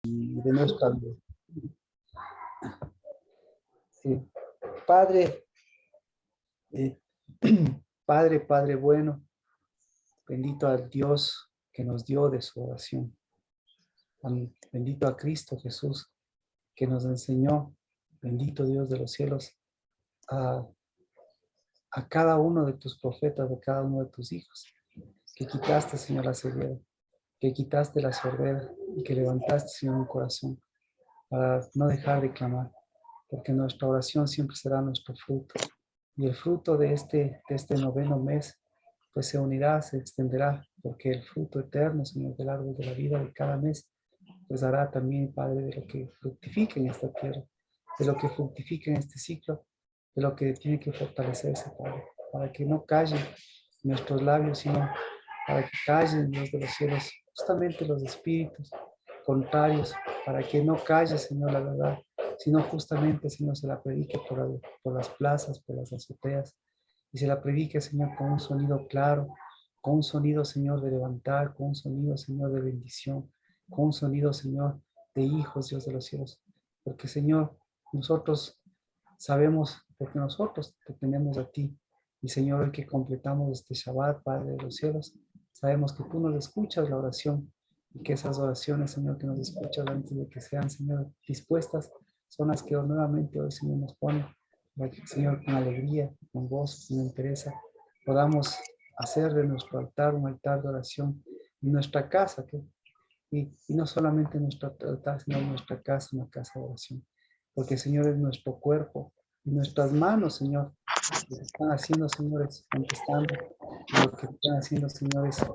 y de nuestra vida. Padre, eh, Padre bueno, bendito al Dios que nos dio de su oración. Bendito a Cristo Jesús que nos enseñó, bendito Dios de los cielos, a, a cada uno de tus profetas, de cada uno de tus hijos, que quitaste, Señor, la ceguera, que quitaste la sordera y que levantaste, Señor, un corazón para no dejar de clamar, porque nuestra oración siempre será nuestro fruto. Y el fruto de este noveno mes, pues se unirá, se extenderá, porque el fruto eterno, Señor, del árbol de la vida de cada mes, pues hará también, Padre, de lo que fructifique en esta tierra, de lo que fructifique en este ciclo, de lo que tiene que fortalecerse, Padre, para que no callen nuestros labios, sino para que callen, Dios de los cielos, justamente los espíritus contrarios, para que no calle, Señor, la verdad, sino justamente, Señor, se la predique por las plazas, por las azoteas, y se la predique, Señor, con un sonido claro, con un sonido, Señor, de levantar, con un sonido, Señor, de bendición, con un sonido, Señor, de hijos, Dios de los cielos. Porque, Señor, nosotros sabemos, porque nosotros te tenemos a ti. Y, Señor, hoy que completamos este Shabbat, Padre de los cielos, sabemos que tú nos escuchas la oración y que esas oraciones, Señor, que nos escuchas antes de que sean, Señor, dispuestas, son las que nuevamente hoy, Señor, nos pone para que, Señor, con alegría, con gozo, con entereza, podamos hacer de nuestro altar un altar de oración en nuestra casa, y no solamente en nuestro altar, sino en nuestra casa, una casa de oración. Porque, Señor, es nuestro cuerpo y nuestras manos, Señor, lo que están haciendo, señores, contestando, lo que están haciendo, señores,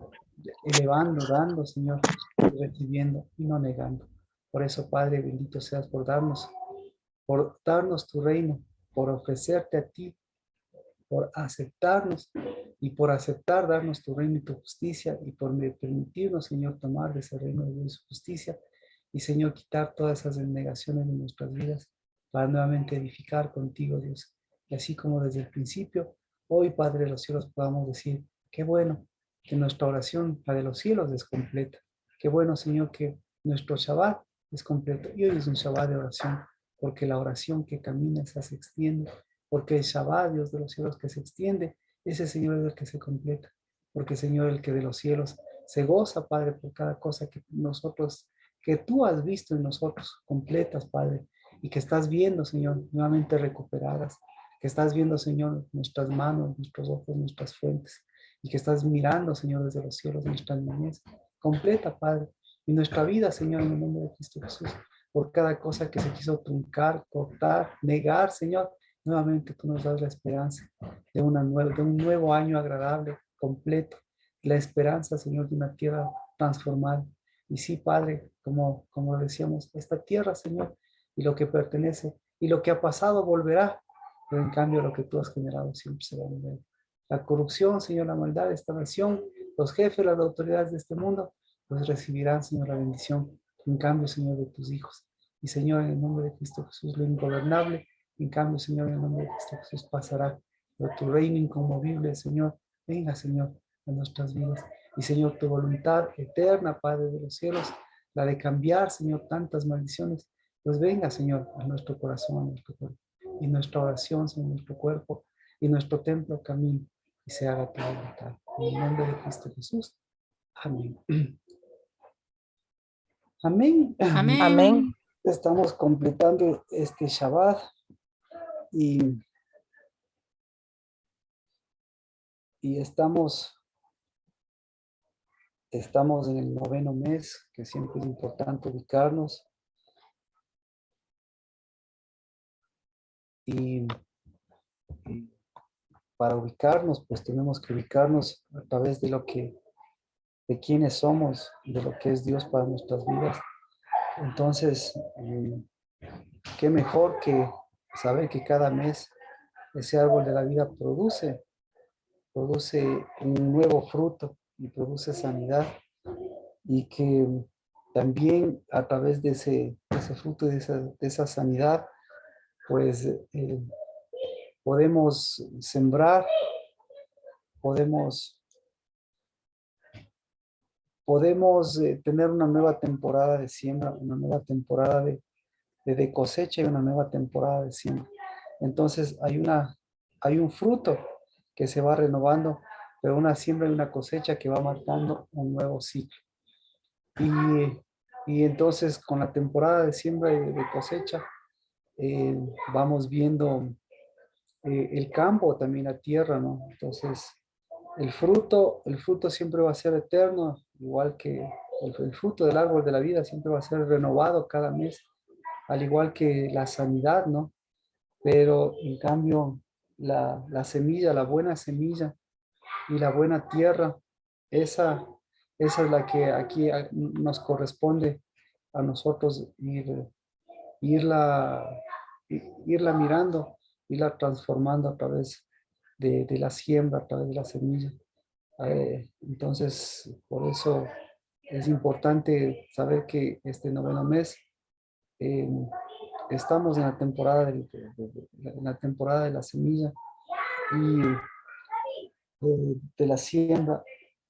elevando, dando, Señor, recibiendo y no negando. Por eso, Padre, bendito seas por darnos tu reino, por ofrecerte a ti, por aceptarnos y por aceptar darnos tu reino y tu justicia y por permitirnos, Señor, tomar de ese reino de su justicia y, Señor, quitar todas esas negaciones de nuestras vidas para nuevamente edificar contigo, Dios. Y así como desde el principio, hoy, Padre de los cielos, podamos decir, qué bueno que nuestra oración, la de los cielos, es completa. Qué bueno, Señor, que nuestro Shabbat es completo. Y hoy es un Shabbat de oración, porque la oración que camina se extiende, porque el Shabbat, Dios de los cielos, que se extiende, ese, Señor, es el que se completa, porque, Señor, el que de los cielos se goza, Padre, por cada cosa que nosotros, que tú has visto en nosotros, completas, Padre, y que estás viendo, Señor, nuevamente recuperadas, que estás viendo, Señor, nuestras manos, nuestros ojos, nuestras fuentes, y que estás mirando, Señor, desde los cielos, nuestra niñez completa, Padre, y nuestra vida, Señor, en el nombre de Cristo Jesús, por cada cosa que se quiso truncar, cortar, negar, Señor, nuevamente tú nos das la esperanza de un nuevo año agradable, completo, la esperanza, Señor, de una tierra transformada. Y sí, Padre, como decíamos, esta tierra, Señor, y lo que pertenece, y lo que ha pasado volverá, pero en cambio lo que tú has generado siempre será nuevo. La corrupción, Señor, la maldad de esta nación, los jefes, las autoridades de este mundo, pues recibirán, Señor, la bendición, en cambio, Señor, de tus hijos. Y, Señor, en el nombre de Cristo Jesús, lo ingobernable, en cambio, Señor, en el nombre de Cristo Jesús pasará. Pero tu reino inconmovible, Señor, venga, Señor, a nuestras vidas. Y, Señor, tu voluntad eterna, Padre de los cielos, la de cambiar, Señor, tantas maldiciones, pues venga, Señor, a nuestro corazón, a nuestro cuerpo. Y nuestra oración, Señor, nuestro cuerpo y nuestro templo camino y se haga tu voluntad. En el nombre de Cristo Jesús. Amén. Amén. Amén. Amén. Estamos completando este Shabbat y estamos en el noveno mes, que siempre es importante ubicarnos. Y para ubicarnos, pues tenemos que ubicarnos a través de quiénes somos, de lo que es Dios para nuestras vidas. Entonces, qué mejor que saber que cada mes ese árbol de la vida produce un nuevo fruto y produce sanidad, y que también a través de ese fruto, de esa sanidad, pues podemos sembrar, podemos podemos tener una nueva temporada de siembra, una nueva temporada de cosecha y una nueva temporada de siembra. Entonces hay un fruto que se va renovando, pero una siembra y una cosecha que va marcando un nuevo ciclo. Y, y entonces con la temporada de siembra y de cosecha, eh, vamos viendo el campo, también la tierra, ¿no? Entonces, el fruto siempre va a ser eterno, igual que el fruto del árbol de la vida siempre va a ser renovado cada mes, al igual que la sanidad, ¿no? Pero en cambio, la semilla, la buena semilla y la buena tierra, esa, esa es la que aquí nos corresponde a nosotros irla, irla mirando, irla transformando a través de la siembra, a través de la semilla. Entonces, por eso es importante saber que este noveno mes eh, estamos en la temporada en la temporada de la semilla y de la siembra.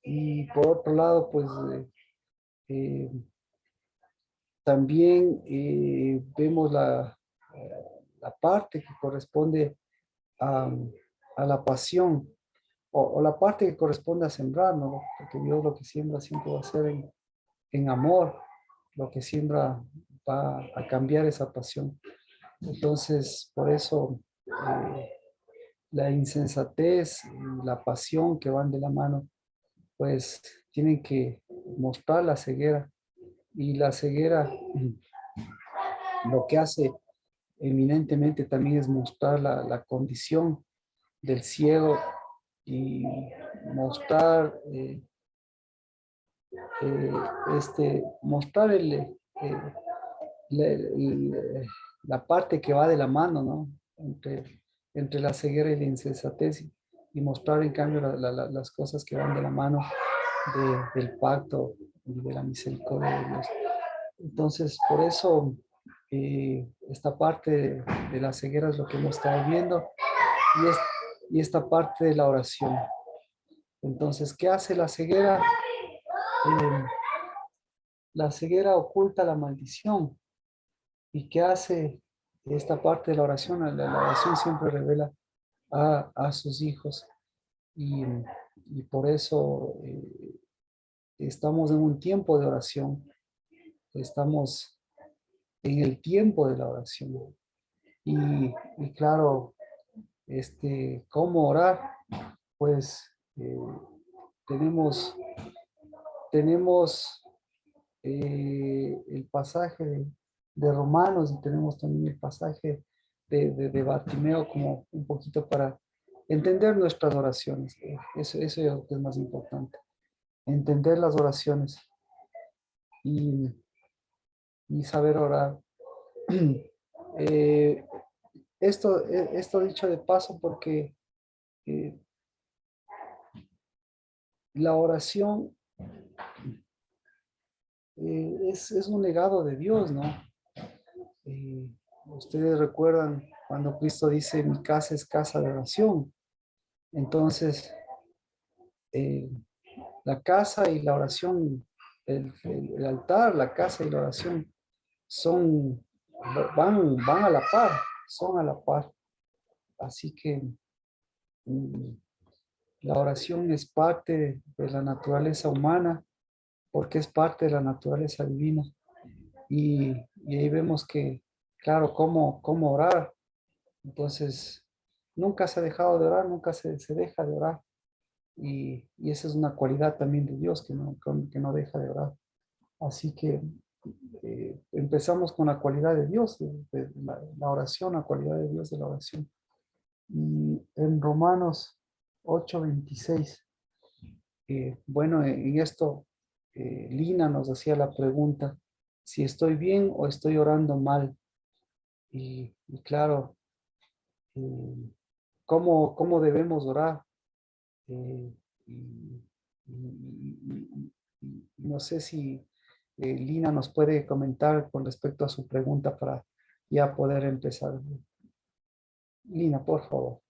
Y por otro lado, pues eh, también vemos la parte que corresponde a, a la pasión o la parte que corresponde a sembrar, ¿no? Porque Dios lo que siembra siempre va a ser en amor, lo que siembra va a cambiar esa pasión. Entonces, por eso la insensatez y la pasión que van de la mano, pues tienen que mostrar la ceguera. Y la ceguera lo que hace eminentemente también es mostrar la condición del ciego y mostrar, eh, mostrar la parte que va de la mano, ¿no? Entre la ceguera y la insensatez y mostrar en cambio las cosas que van de la mano del pacto y de la misericordia de Dios. Entonces, por eso esta parte de la ceguera es lo que hemos estado viendo y, y esta parte de la oración. Entonces, ¿qué hace la ceguera? Eh, la ceguera oculta la maldición. ¿Y qué hace esta parte de la oración? La oración siempre revela a sus hijos y por eso estamos en un tiempo de oración, estamos en el tiempo de la oración. Y claro, ¿cómo orar? Pues tenemos, tenemos el pasaje de Romanos y tenemos también el pasaje de Bartimeo como un poquito para entender nuestras oraciones. Eso es lo que es más importante. Entender las oraciones y, y saber orar. Eh, esto dicho de paso porque eh, la oración es un legado de Dios, ¿no? Eh, Ustedes recuerdan cuando Cristo dice, mi casa es casa de oración. Entonces, eh, la casa y la oración, el altar, la casa y la oración son, van a la par, son a la par. Así que mm, la oración es parte de la naturaleza humana porque es parte de la naturaleza divina. Y ahí vemos que, claro, cómo orar. Entonces, nunca se ha dejado de orar, nunca se deja de orar. Y esa es una cualidad también de Dios que no deja de orar. Así que empezamos con la cualidad de Dios, de la oración, la cualidad de Dios de la oración. Y en Romanos 8:26, bueno, en esto Lina nos hacía la pregunta, si estoy bien o estoy orando mal. Y claro, eh, ¿cómo debemos orar? Eh, y, no sé si Lina nos puede comentar con respecto a su pregunta para ya poder empezar. Lina, por favor.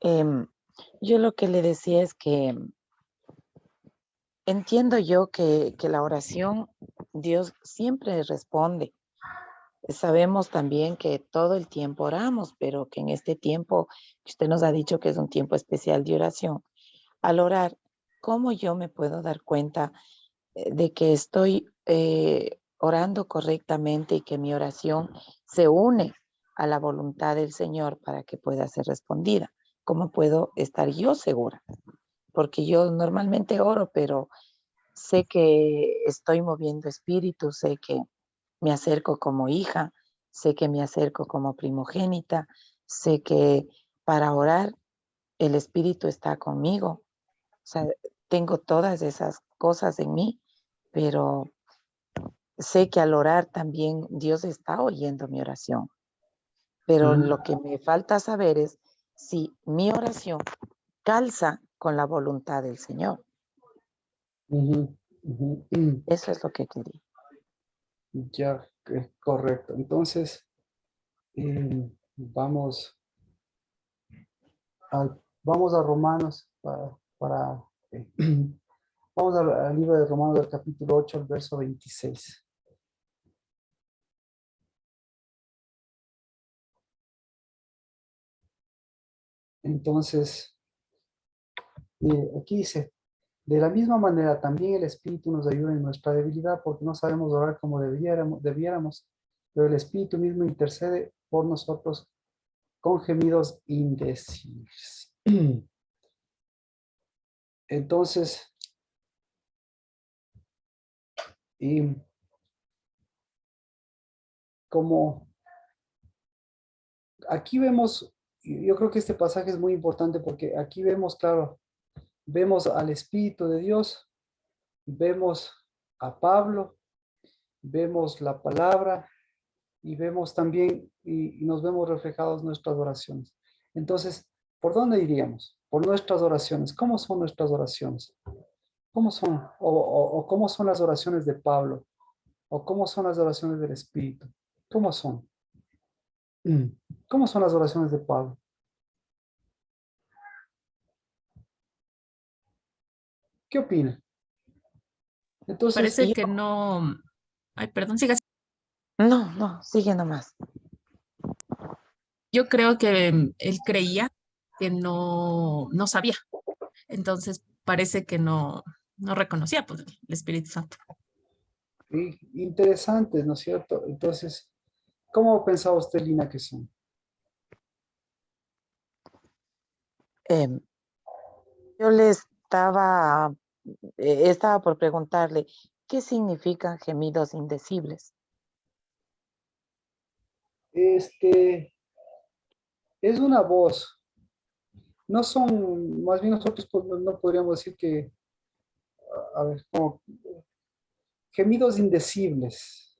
Em, yo lo que le decía es que entiendo yo que la oración, Dios siempre responde. Sabemos también que todo el tiempo oramos, pero que en este tiempo que usted nos ha dicho que es un tiempo especial de oración, al orar, ¿cómo yo me puedo dar cuenta de que estoy orando correctamente y que mi oración se une a la voluntad del Señor para que pueda ser respondida? ¿Cómo puedo estar yo segura? Porque yo normalmente oro, pero sé que estoy moviendo espíritu, sé que me acerco como hija, sé que me acerco como primogénita, sé que para orar el espíritu está conmigo. O sea, tengo todas esas cosas en mí, pero sé que al orar también Dios está oyendo mi oración. Pero Ujú, lo que me falta saber es si mi oración calza con la voluntad del Señor. ujú, ujú. Eso es lo que quería. Ya, correcto. Entonces, vamos vamos a Romanos eh, vamos al libro de Romanos del capítulo 8, el verso 26. Entonces, aquí dice, de la misma manera también el Espíritu nos ayuda en nuestra debilidad porque no sabemos orar como debiéramos, pero el Espíritu mismo intercede por nosotros con gemidos indecibles. Entonces, y como aquí vemos, yo creo que este pasaje es muy importante porque aquí vemos, claro, vemos al Espíritu de Dios, vemos a Pablo, vemos la palabra y vemos también y nos vemos reflejados nuestras oraciones. Entonces, ¿por dónde iríamos? Por nuestras oraciones. ¿Cómo son nuestras oraciones? ¿Cómo son? O cómo son las oraciones de Pablo? ¿O cómo son las oraciones del Espíritu? ¿Cómo son? ¿Cómo son las oraciones de Pablo? ¿Qué opina? Entonces, Parece Y que no. Ay, perdón, siga. no, sigue nomás. Yo creo que él creía que no sabía. Entonces parece que no reconocía pues, el Espíritu Santo. interesantes, ¿no es cierto? Entonces, ¿cómo pensaba usted, Lina, que son? Em, yo le estaba por preguntarle, ¿qué significan gemidos indecibles? Este, es una voz. No son, más bien nosotros pues, no podríamos decir que, a ver, como gemidos indecibles.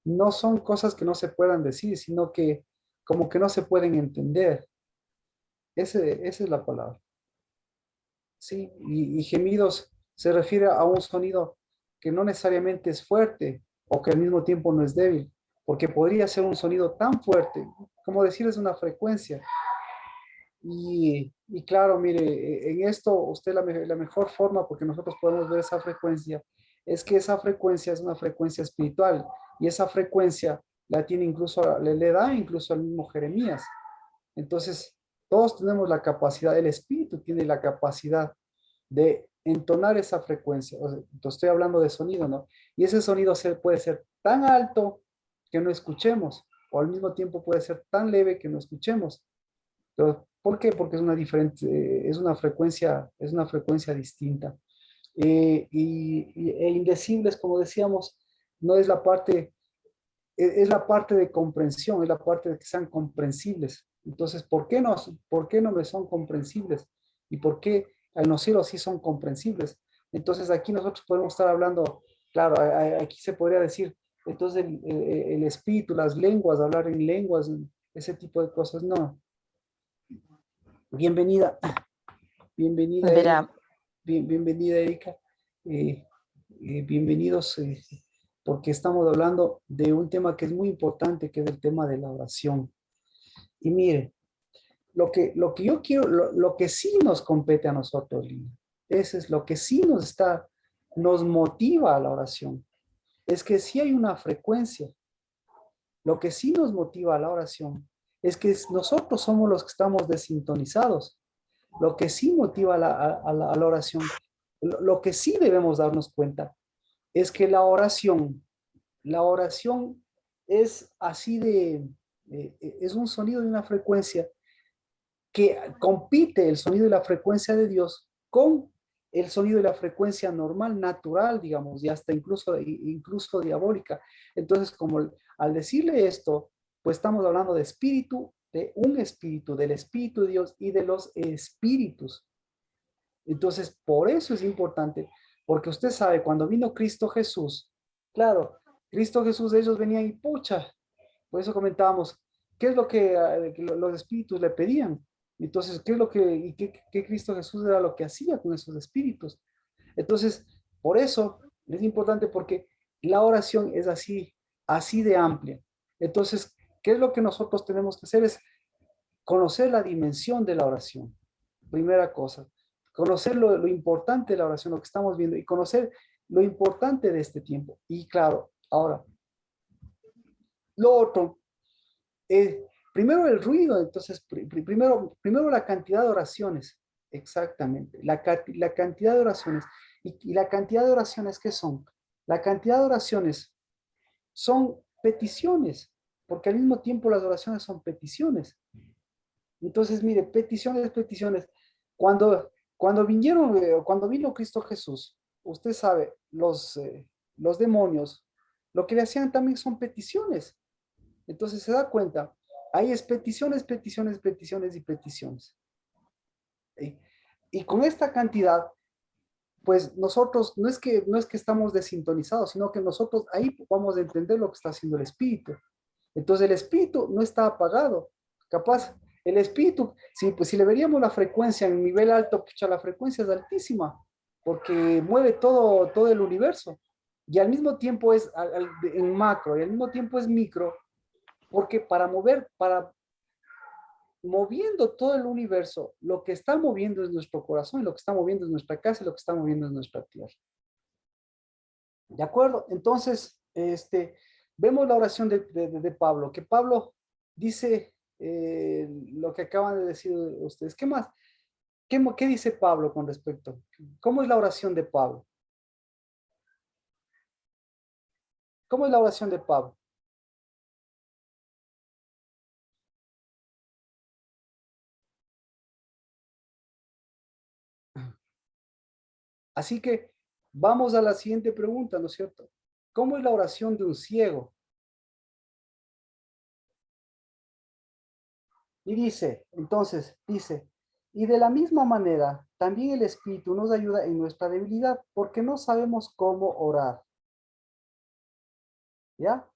No son cosas que no se puedan decir, sino que como que no se pueden entender. Esa es la palabra. Sí, y gemidos se refiere a un sonido que no necesariamente es fuerte o que al mismo tiempo no es débil, porque podría ser un sonido tan fuerte, como decir es una frecuencia. Y claro, mire, en esto usted la mejor forma, porque nosotros podemos ver esa frecuencia, es que esa frecuencia es una frecuencia espiritual y esa frecuencia la tiene incluso, le da incluso al mismo Jeremías. Entonces, todos tenemos la capacidad, el espíritu tiene la capacidad de entonar esa frecuencia. O sea, estoy hablando de sonido, ¿no? Y ese sonido puede ser tan alto que no escuchemos, o al mismo tiempo puede ser tan leve que no escuchemos. Pero, ¿por qué? Porque es una diferente, es una frecuencia distinta. E indecibles, como decíamos, no es la parte, es la parte de comprensión, es la parte de que sean comprensibles. Entonces, por qué no me son comprensibles? ¿Y por qué al los cielos sí son comprensibles? Entonces, aquí nosotros podemos estar hablando, claro, aquí se podría decir, entonces el espíritu, las lenguas, hablar en lenguas, ese tipo de cosas, no. Bienvenida, bienvenida Erika, Verá, bienvenida Erika. Eh, bienvenidos, porque estamos hablando de un tema que es muy importante, que es el tema de la oración. Y mire, lo que yo quiero, lo que sí nos compete a nosotros, Lina, ese es lo que sí nos está, nos motiva a la oración es que sí hay una frecuencia. Lo que sí nos motiva a la oración es que nosotros somos los que estamos desintonizados. Lo que sí motiva a la oración, lo que sí debemos darnos cuenta es que la oración es así es un sonido de una frecuencia que compite el sonido y la frecuencia de Dios con el sonido y la frecuencia normal, natural, digamos, y hasta incluso diabólica. Entonces, como al decirle esto, pues estamos hablando de espíritu, de un espíritu, del Espíritu de Dios y de los espíritus. Entonces, por eso es importante, porque usted sabe, cuando vino Cristo Jesús, claro, Cristo Jesús, ellos venían y pucha, por eso comentábamos, ¿qué es lo que los espíritus le pedían? Entonces, ¿qué es lo qué Cristo Jesús era lo que hacía con esos espíritus? Entonces, por eso es importante porque la oración es así de amplia. Entonces, ¿qué es lo que nosotros tenemos que hacer? Es conocer la dimensión de la oración. Primera cosa, conocer lo importante de la oración, lo que estamos viendo, y conocer lo importante de este tiempo. Y claro, ahora, lo otro, primero el ruido, entonces, primero la cantidad de oraciones, exactamente, la cantidad de oraciones. Y la cantidad de oraciones, ¿qué son? La cantidad de oraciones son peticiones, porque al mismo tiempo las oraciones son peticiones. Entonces, mire, peticiones. Cuando cuando vino Cristo Jesús, usted sabe, los demonios, lo que le hacían también son peticiones. Entonces se da cuenta, ahí es peticiones y peticiones. ¿Sí? Y con esta cantidad, pues nosotros no es que estamos desintonizados, sino que nosotros ahí vamos a entender lo que está haciendo el Espíritu. Entonces el Espíritu no está apagado. Capaz, el Espíritu, pues si le veríamos la frecuencia en nivel alto, pucha, la frecuencia es altísima, porque mueve todo el universo. Y al mismo tiempo es en macro, y al mismo tiempo es micro, porque moviendo todo el universo, lo que está moviendo es nuestro corazón, y lo que está moviendo es nuestra casa, y lo que está moviendo es nuestra tierra. ¿De acuerdo? Entonces, vemos la oración de Pablo, que Pablo dice lo que acaban de decir ustedes. ¿Qué más? ¿Qué dice Pablo con respecto? ¿Cómo es la oración de Pablo? ¿Cómo es la oración de Pablo? Así que vamos a la siguiente pregunta, ¿no es cierto? ¿Cómo es la oración de un ciego? Y dice, y de la misma manera, también el Espíritu nos ayuda en nuestra debilidad, porque no sabemos cómo orar. ¿Ya?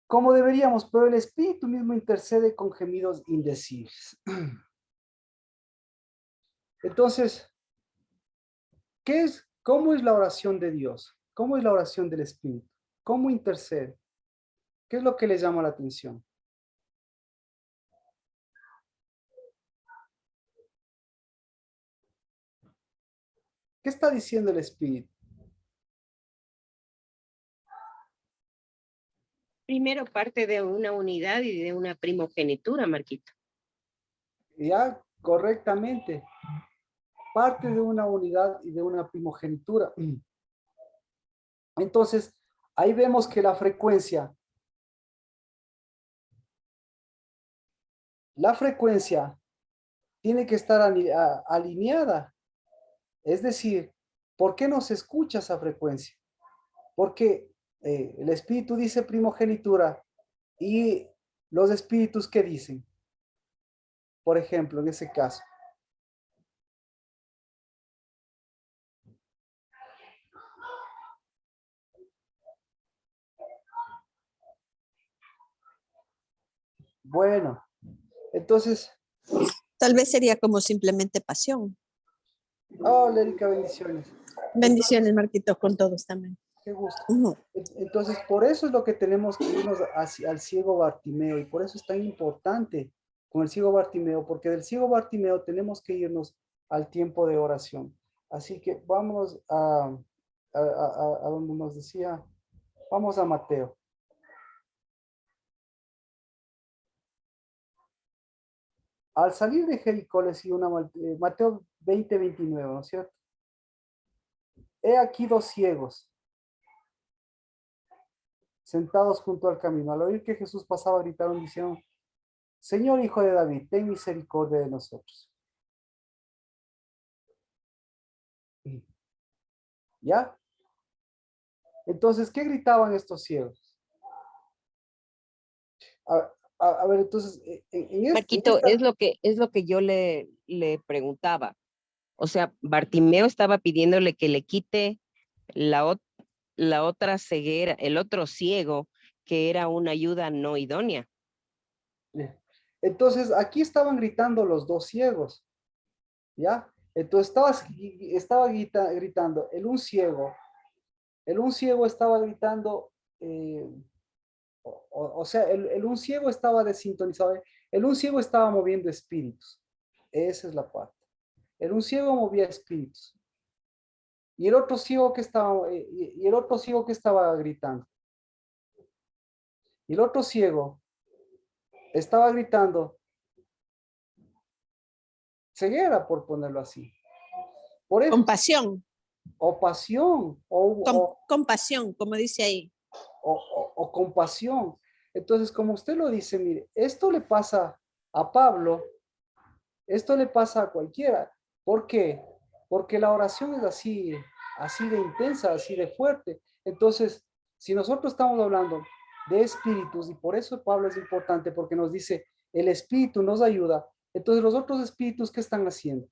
Como deberíamos, pero el Espíritu mismo intercede con gemidos indecibles. Entonces, ¿cómo es la oración de Dios? ¿Cómo es la oración del Espíritu? ¿Cómo intercede? ¿Qué es lo que le llama la atención? ¿Qué está diciendo el Espíritu? Primero parte de una unidad y de una primogenitura, Marquito. Ya, correctamente. Parte de una unidad y de una primogenitura. Entonces, ahí vemos que la frecuencia tiene que estar alineada. Es decir, ¿por qué no se escucha esa frecuencia? Porque el espíritu dice primogenitura y los espíritus, ¿qué dicen? Por ejemplo, en ese caso. Bueno, entonces, Tal vez sería como simplemente pasión. oh, Lérica, bendiciones. Bendiciones, Marquito, con todos también. Qué gusto. Ujú. Entonces, por eso es lo que tenemos que irnos al ciego Bartimeo, y por eso es tan importante con el ciego Bartimeo, porque del ciego Bartimeo tenemos que irnos al tiempo de oración. Así que vámonos a donde nos decía, vamos a Mateo. Al salir de Jericó le siguió Mateo 20:29, ¿no es cierto? He aquí dos ciegos sentados junto al camino. Al oír que Jesús pasaba, gritaron diciendo, Señor, Hijo de David, ten misericordia de nosotros. ¿Ya? Entonces, ¿qué gritaban estos ciegos? A ver, entonces, Marquito, es lo que yo le preguntaba. O sea, Bartimeo estaba pidiéndole que le quite la otra ceguera, el otro ciego, que era una ayuda no idónea. entonces, aquí estaban gritando los dos ciegos, ¿ya? Entonces estaba gritando, el un ciego estaba gritando, o sea, el un ciego estaba desintonizado, el un ciego estaba moviendo espíritus, esa es la parte. El un ciego movía espíritus. Y el otro ciego que estaba, gritando. Y el otro ciego estaba gritando ceguera, por ponerlo así. Por eso, Compasión, o pasión, o compasión, como dice ahí. o compasión. Entonces, como usted lo dice, mire, esto le pasa a Pablo, esto le pasa a cualquiera. ¿Por qué? Porque la oración es así de intensa, así de fuerte. Entonces, si nosotros estamos hablando de espíritus, y por eso Pablo es importante, porque nos dice, el espíritu nos ayuda. Entonces, los otros espíritus, ¿qué están haciendo?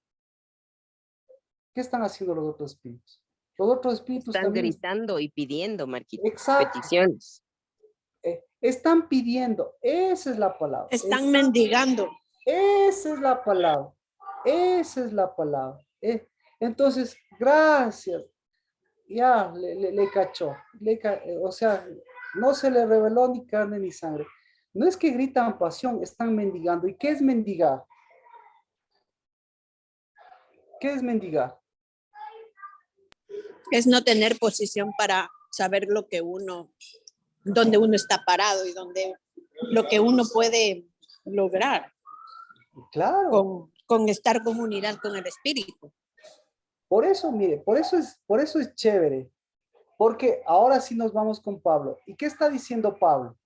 ¿Qué están haciendo los otros espíritus? Los otros espíritus Están también. gritando y pidiendo, Marquito, Exacto. peticiones. Están pidiendo, esa es la palabra. Están mendigando. Esa es la palabra. Esa es la palabra. Entonces, gracias. Ya le cachó. O sea, no se le reveló ni carne ni sangre. No es que gritan pasión, están mendigando. ¿Y qué es mendigar? ¿Qué es mendigar? Es no tener posición para saber dónde uno está parado y lo que uno puede lograr Claro. con estar con unidad con el espíritu. Por eso, mire, por eso es chévere. Porque ahora sí nos vamos con Pablo. ¿Y qué está diciendo Pablo?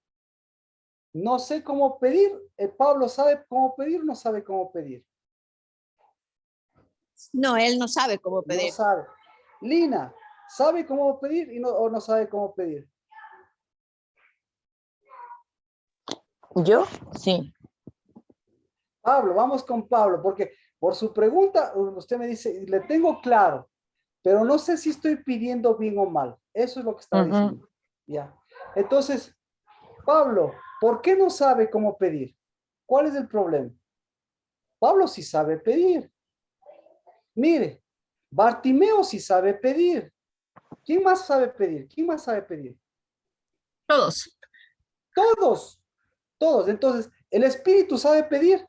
No sé cómo pedir. Pablo sabe cómo pedir, no sabe cómo pedir. No, él no sabe cómo No pedir. sabe. Lina, ¿sabe cómo pedir o no sabe cómo pedir? ¿Yo? Sí. Pablo, vamos con Pablo, porque por su pregunta, usted me dice, le tengo claro, pero no sé si estoy pidiendo bien o mal. Eso es lo que estaba diciendo. Ya. Entonces, Pablo, ¿por qué no sabe cómo pedir? ¿Cuál es el problema? Pablo sí sabe pedir. Mire, Bartimeo sí sabe pedir. ¿Quién más sabe pedir? ¿Quién más sabe pedir? Todos. Todos, todos. Entonces, ¿el Espíritu sabe pedir?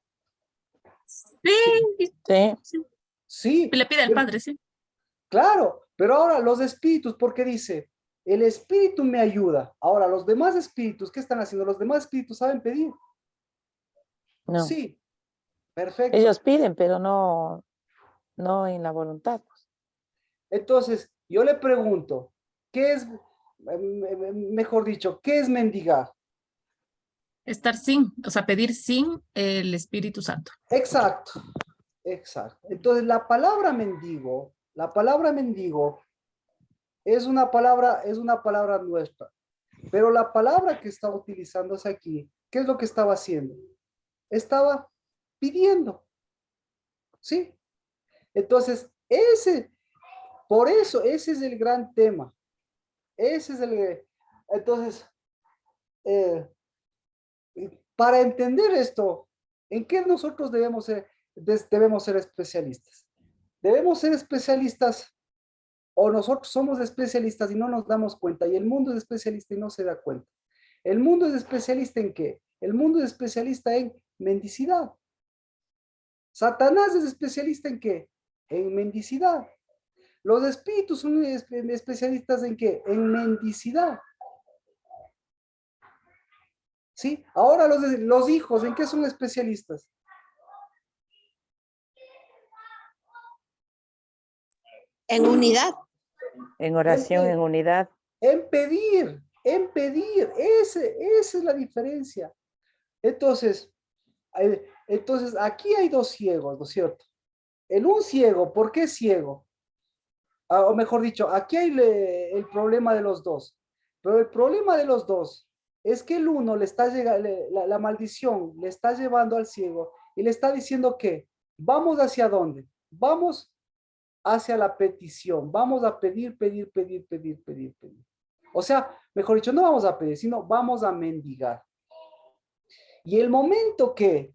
Sí, Sí. Sí, le pide al Padre, sí. claro, pero ahora los espíritus, porque dice, el Espíritu me ayuda. Ahora, los demás espíritus, ¿qué están haciendo? Los demás espíritus saben pedir. No. Sí, perfecto. Ellos piden, pero no en la voluntad. Entonces, yo le pregunto, ¿qué es, mejor dicho, qué es mendigar? Estar sin, o sea, pedir sin el Espíritu Santo. Exacto, exacto. Entonces, la palabra mendigo es una palabra nuestra, pero la palabra que está utilizándose aquí, ¿qué es lo que estaba haciendo? Estaba pidiendo, ¿sí? Entonces, por eso, ese es el gran tema. Entonces, eh, para entender esto, ¿en qué nosotros debemos ser especialistas? Debemos ser especialistas o nosotros somos especialistas y no nos damos cuenta, y el mundo es especialista y no se da cuenta. ¿El mundo es especialista en qué? El mundo es especialista en mendicidad. ¿Satanás es especialista en qué? En mendicidad. Los espíritus son especialistas ¿en qué? En mendicidad. ¿Sí? Ahora los hijos, ¿en qué son especialistas? En unidad. En oración, en unidad. En pedir, en pedir. Esa es la diferencia. Entonces, aquí hay dos ciegos, ¿no es cierto? Un ciego, ¿por qué ciego? O mejor dicho, aquí hay el problema de los dos. Pero el problema de los dos es que el uno le está llegando, la maldición le está llevando al ciego y le está diciendo que vamos hacia dónde? Vamos hacia la petición. Vamos a pedir, pedir, pedir, pedir, pedir, pedir. O sea, mejor dicho, no vamos a pedir, sino vamos a mendigar. Y el momento que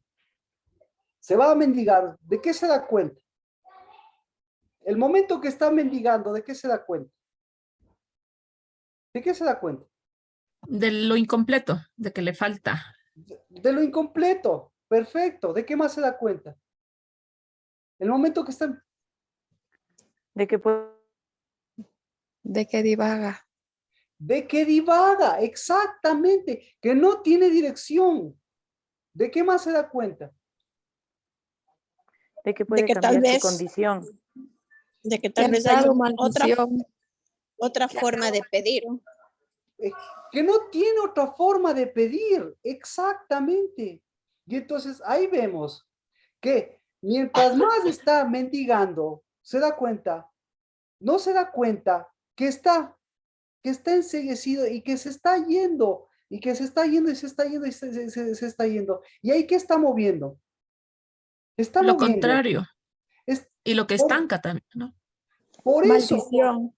se va a mendigar, ¿de qué se da cuenta? El momento que está mendigando, ¿de qué se da cuenta? ¿De qué se da cuenta? De lo incompleto, de que le falta. De lo incompleto. Perfecto. ¿De qué más se da cuenta? El momento que está... De que puede... De que divaga. De que divaga, exactamente. Que no tiene dirección. ¿De qué más se da cuenta? De que puede que cambiar tal su vez- condición. De que Que tal vez hay entrado otra, maldición. otra forma de pedir. Que no tiene otra forma de pedir. Exactamente. Y entonces ahí vemos que mientras más está mendigando, se da cuenta, no se da cuenta que está enceguecido y que se está yendo, y que se está yendo y se está yendo y se está yendo. ¿Y ahí qué está moviendo? Está Lo moviendo. contrario. Es, Y lo que por, estanca también, ¿no? por eso, Maldición.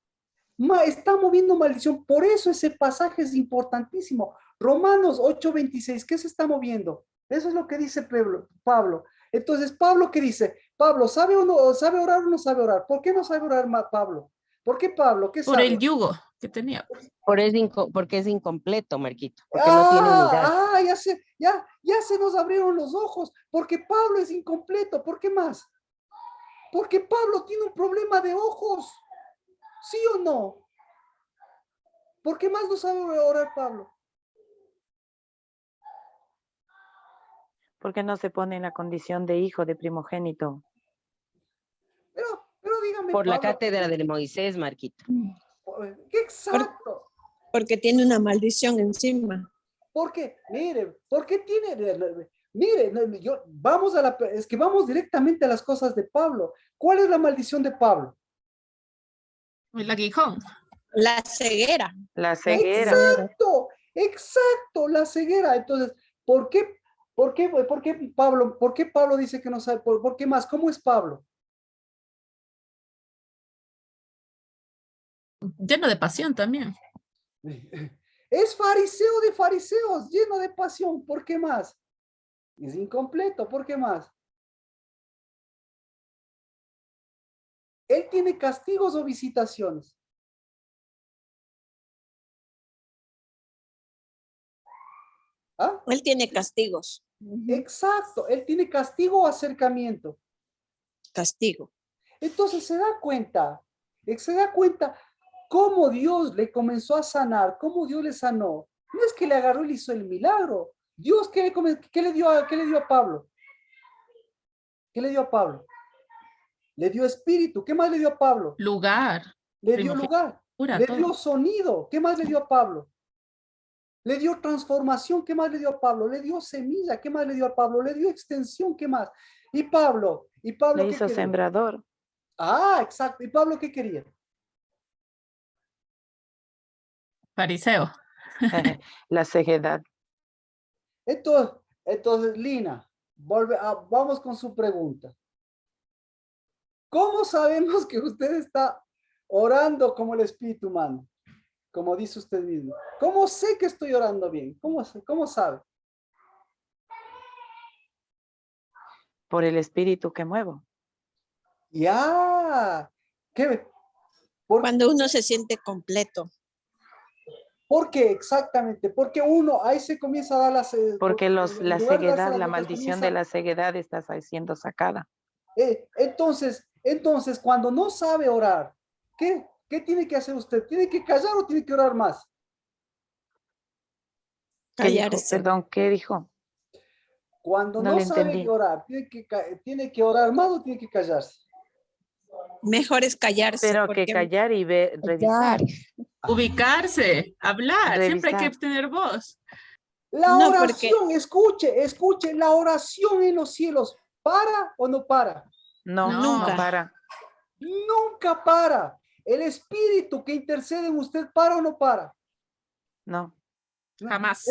está moviendo maldición. Por eso ese pasaje es importantísimo. Romanos 8:26, ¿qué se está moviendo? Eso es lo que dice Pablo. Entonces, Pablo, ¿qué dice? Pablo, ¿sabe orar o no sabe orar? ¿Por qué no sabe orar Pablo? ¿Por qué Pablo? ¿Qué Por sabe? el yugo que tenía. Porque es incompleto, Marquito, porque no tiene unidad. Ya se nos abrieron los ojos, porque Pablo es incompleto. ¿Por qué más? Porque Pablo tiene un problema de ojos. ¿Sí o no? ¿Por qué más no sabe orar Pablo? Porque no se pone en la condición de hijo, de primogénito. Pero dígame, Por la Pablo, cátedra de Moisés, Marquito. ¿qué exacto? Porque tiene una maldición encima. Porque, mire, ¿por qué tiene? Mire, vamos es que vamos directamente a las cosas de Pablo. ¿Cuál es la maldición de Pablo? El aguijón. La ceguera. La ceguera. Exacto, la ceguera. Entonces, ¿por qué Pablo dice que no sabe? ¿Por qué más? ¿Cómo es Pablo? Lleno de pasión también. Es fariseo de fariseos, lleno de pasión. ¿Por qué más? Es incompleto. ¿Por qué más? Él tiene castigos o visitaciones. ¿Ah? Él tiene castigos. Exacto, él tiene castigo o acercamiento. Castigo. Entonces se da cuenta cómo Dios le comenzó a sanar, cómo Dios le sanó. No es que le agarró y le hizo el milagro. Dios, ¿qué le dio a Pablo? ¿Qué le dio a Pablo? Le dio espíritu. ¿Qué más le dio a Pablo? Lugar. Le dio lugar. Le Todo. dio sonido. ¿Qué más le dio a Pablo? Le dio transformación. ¿Qué más le dio a Pablo? Le dio semilla. ¿Qué más le dio a Pablo? Le dio extensión. ¿Qué más? Y Pablo Le ¿qué hizo quería? sembrador. Ah, exacto. ¿Y Pablo qué quería? Fariseo. La ceguedad. Entonces Lina, vamos con su pregunta. ¿Cómo sabemos que usted está orando como el Espíritu manda? Como dice usted mismo. ¿Cómo sé que estoy orando bien? ¿Cómo sabe? Por el espíritu que muevo. Ya. Cuando uno se siente completo. ¿Por qué exactamente? Porque uno ahí se comienza a dar Porque la ceguedad, la maldición de la la ceguedad está siendo sacada. entonces, cuando no sabe orar, ¿Qué tiene que hacer usted? ¿Tiene que callar o tiene que orar más? ¿Qué dijo? Callarse. Perdón, ¿qué dijo? Cuando No no le sabe entendí. orar, ¿tiene que orar más o tiene que callarse? Mejor es callarse Pero que porque callar y revisar. Ubicarse, hablar, siempre hay que Revisar. tener voz. La no, porque oración, escuche, la oración en los cielos, ¿para o no para? No, no nunca. para. Nunca para. El espíritu que intercede en usted, ¿para o no para? No. Jamás.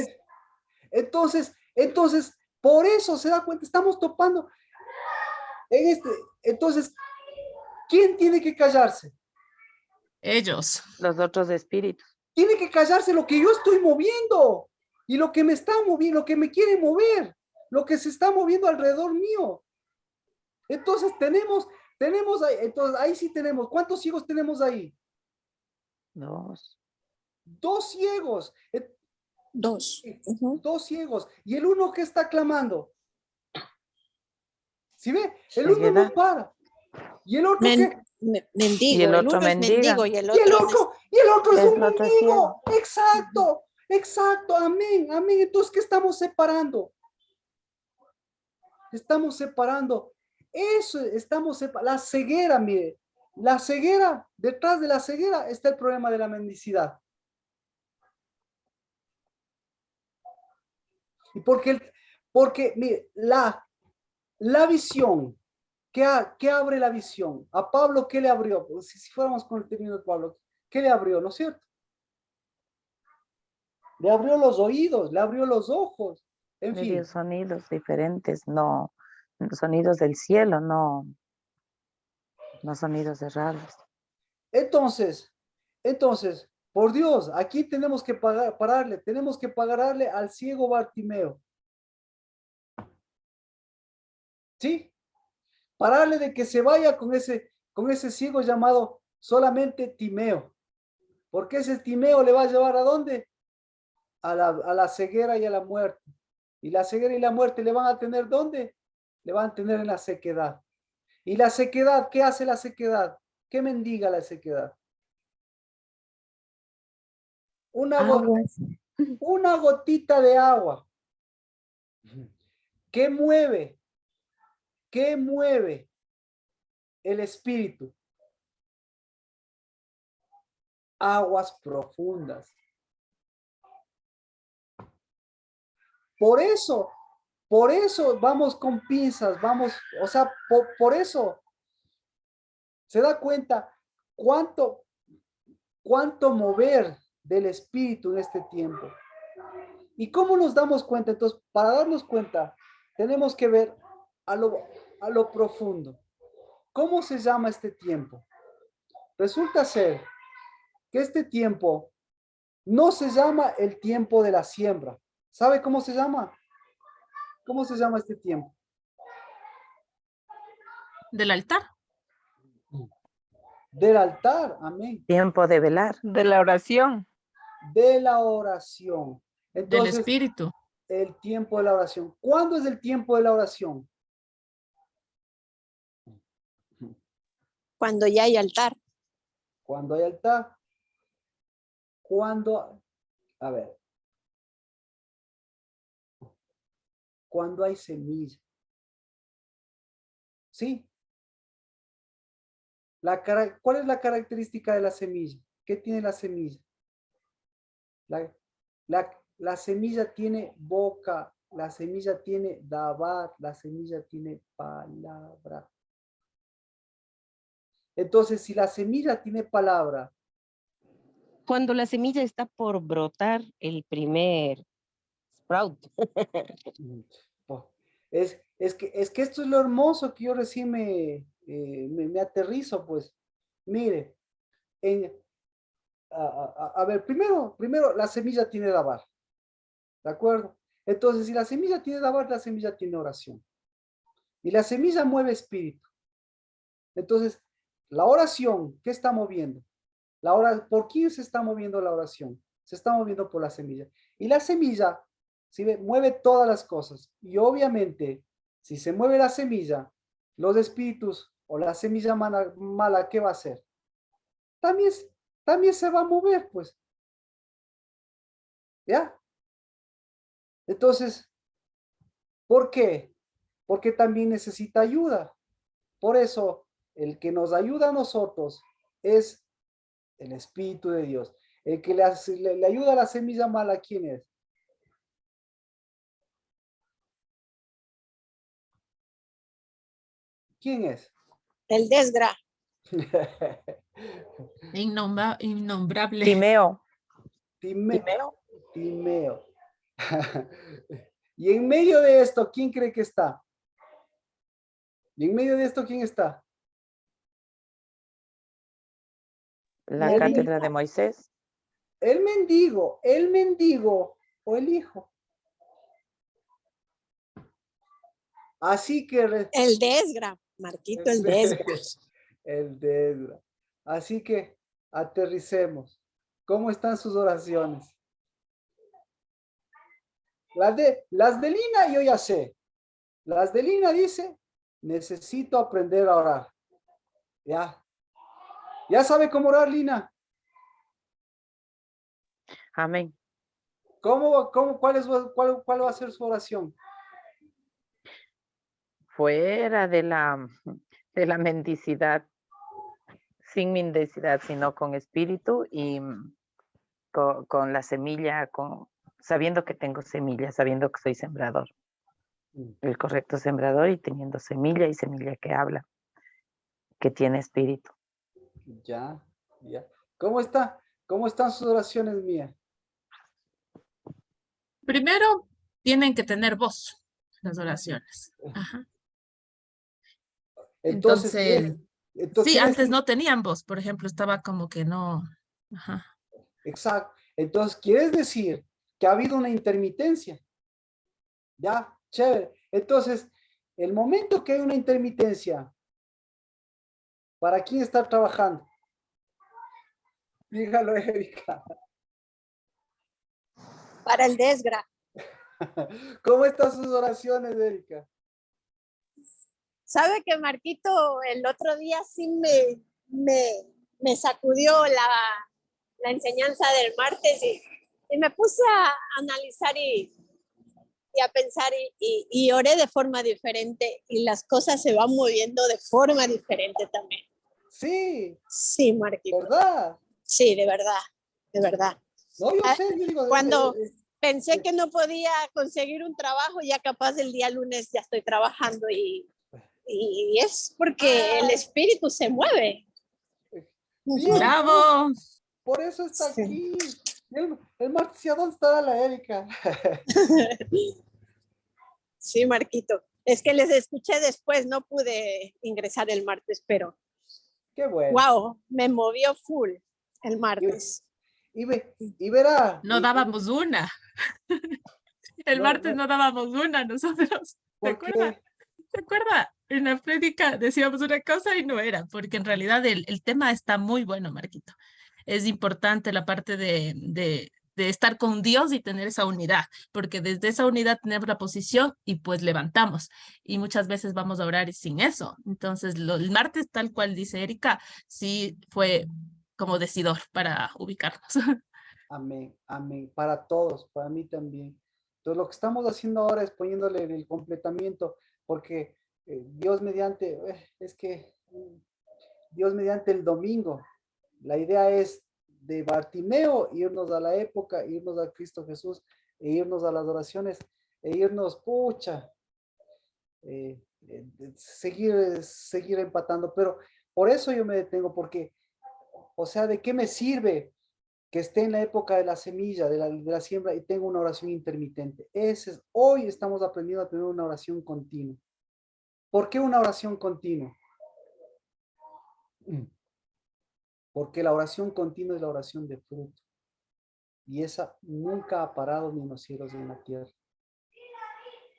Entonces, por eso se da cuenta, estamos topando en entonces, ¿quién tiene que callarse? Ellos. Los otros espíritus. Tiene que callarse lo que yo estoy moviendo y lo que me está moviendo, lo que me quiere mover, lo que se está moviendo alrededor mío. Entonces entonces ahí sí tenemos, ¿cuántos ciegos tenemos ahí? 2. 2 ciegos, dos. Ujú. 2 ciegos, y el uno que está clamando. ¿Sí ve? El uno Ceguedad. no para. Y el otro que Mendigo. Y el otro uno es mendiga. mendigo y el y el otro otro, y el otro es un El otro es mendigo. ciego. Exacto, exacto, amén, amén. Entonces, ¿qué estamos separando? Estamos separando. Eso, estamos separando. La ceguera, mire. La ceguera, detrás de la ceguera está el problema de la mendicidad. Y porque mire, la visión, ¿qué abre la visión? A Pablo, ¿qué le abrió? Pues, si fuéramos con el término de Pablo, ¿qué le abrió? ¿No es cierto? Le abrió los oídos, le abrió los ojos, en Le dio fin. sonidos diferentes, no. Sonidos del cielo, no. No sonidos errados. Entonces, por Dios, aquí tenemos que tenemos que pagarle al ciego Bartimeo. ¿Sí? Pararle de que se vaya con ese ciego llamado solamente Timeo. Porque ese Timeo le va a llevar ¿a dónde? A la ceguera y a la muerte. Y la ceguera y la muerte le van a tener ¿dónde? Le van a tener en la sequedad. Y la sequedad, ¿qué hace la sequedad? ¿Qué mendiga la sequedad? Aguas. Una gotita de agua. ¿Qué mueve? ¿Qué mueve el espíritu? Aguas profundas. Por eso vamos con pinzas, vamos, o sea, por eso se da cuenta cuánto mover del espíritu en este tiempo. ¿Y cómo nos damos cuenta? Entonces, para darnos cuenta, tenemos que ver a lo profundo. ¿Cómo se llama este tiempo? Resulta ser que este tiempo no se llama el tiempo de la siembra. ¿Sabe cómo se llama? ¿Cómo se llama este tiempo? Del altar. Del altar, amén. Tiempo de velar. De la oración. De la oración. Del Entonces, espíritu. el tiempo de la oración. ¿Cuándo es el tiempo de la oración? Cuando ya hay altar. Cuando hay altar. A ver. Cuando hay semilla. ¿Sí? ¿Cuál es la característica de la semilla? ¿Qué tiene la semilla? La semilla tiene boca, la semilla tiene dabar, la semilla tiene palabra. Entonces, si la semilla tiene palabra, Cuando la semilla está por brotar el primer sprout. es que esto es lo hermoso que yo recién me aterrizo, pues. Mire, a ver, primero la semilla tiene dabar, ¿de acuerdo? Entonces, si la semilla tiene dabar, la semilla tiene oración. Y la semilla mueve espíritu. Entonces, la oración, ¿qué está moviendo? ¿Por quién se está moviendo la oración? Se está moviendo por la semilla. Y la semilla, ¿sí ve? Mueve todas las cosas. Y obviamente, si se mueve la semilla, los espíritus o la semilla mala, ¿qué va a hacer? también se va a mover, pues. ¿Ya? Entonces, ¿por qué? Porque también necesita ayuda. Por eso, el que nos ayuda a nosotros es el Espíritu de Dios. El que le ayuda a la semilla mala, ¿quién es? ¿Quién es? El desgra. Innombrable. Timeo. Timeo. Timeo. Timeo. Y en medio de esto, ¿quién cree que está? Y en medio de esto, ¿quién está? La El cátedra de Moisés. el mendigo o el hijo. Así que El desgra. Marquito, el desgra. el de así que aterricemos. ¿Cómo están sus oraciones? Las de Lina yo ya sé. Las de Lina dice, necesito aprender a orar. Ya. ¿Ya sabe cómo orar, Lina? Amén. ¿Cuál va a ser su oración? Fuera de la mendicidad, sin mendicidad, sino con espíritu y con la semilla, sabiendo que tengo semilla, sabiendo que soy sembrador, el correcto sembrador y teniendo semilla y semilla que habla, que tiene espíritu. Ya, ya. ¿Cómo está? ¿Cómo están sus oraciones, Mía? Primero, tienen que tener voz las oraciones. Ajá. Entonces, Entonces, sí, quiere antes decir, no tenían voz, por ejemplo, estaba como que no. Ajá. exacto. Entonces, quieres decir que ha habido una intermitencia. Ya, chévere. Entonces, el momento que hay una intermitencia, ¿para quién está trabajando? Dígalo, Erika. Para el desgra. ¿Cómo están sus oraciones, Erika? ¿Sabe que Marquito el otro día sí me sacudió la enseñanza del martes y me puse a analizar y a pensar y oré de forma diferente y las cosas se van moviendo de forma diferente también? Sí, Sí, Marquito. ¿verdad? Sí, de verdad, de verdad. No, yo sé, yo digo, Cuando pensé que no podía conseguir un trabajo, ya capaz el día lunes ya estoy trabajando y es porque el espíritu se mueve. bien, ¡Bravo! por eso está Sí. aquí. El martes, ¿y a dónde estará la Erika? Sí, Marquito. Es que les escuché después, no pude ingresar el martes, pero Qué bueno. wow, me movió full el Y, martes. y verá. No dábamos una. El martes no dábamos una nosotros. ¿Se ¿Por acuerda? qué? ¿Se acuerda? En la prédica decíamos una cosa y no era, porque en realidad el tema está muy bueno, Marquito. Es importante la parte de estar con Dios y tener esa unidad, porque desde esa unidad tenemos la posición y pues levantamos. Y muchas veces vamos a orar y sin eso. Entonces, el martes, tal cual dice Erika, sí fue como decidor para ubicarnos. Amén, amén. Para todos, para mí también. Entonces, lo que estamos haciendo ahora es poniéndole el completamiento, porque Dios mediante, es que Dios mediante el domingo, la idea es de Bartimeo irnos a la época, irnos a Cristo Jesús, e irnos a las oraciones, e irnos, pucha, seguir empatando. Pero por eso yo me detengo, porque, o sea, ¿de qué me sirve que esté en la época de la semilla, de la siembra y tengo una oración intermitente? Hoy estamos aprendiendo a tener una oración continua. ¿Por qué una oración continua? Porque la oración continua es la oración de fruto. Y esa nunca ha parado ni en los cielos ni en la tierra.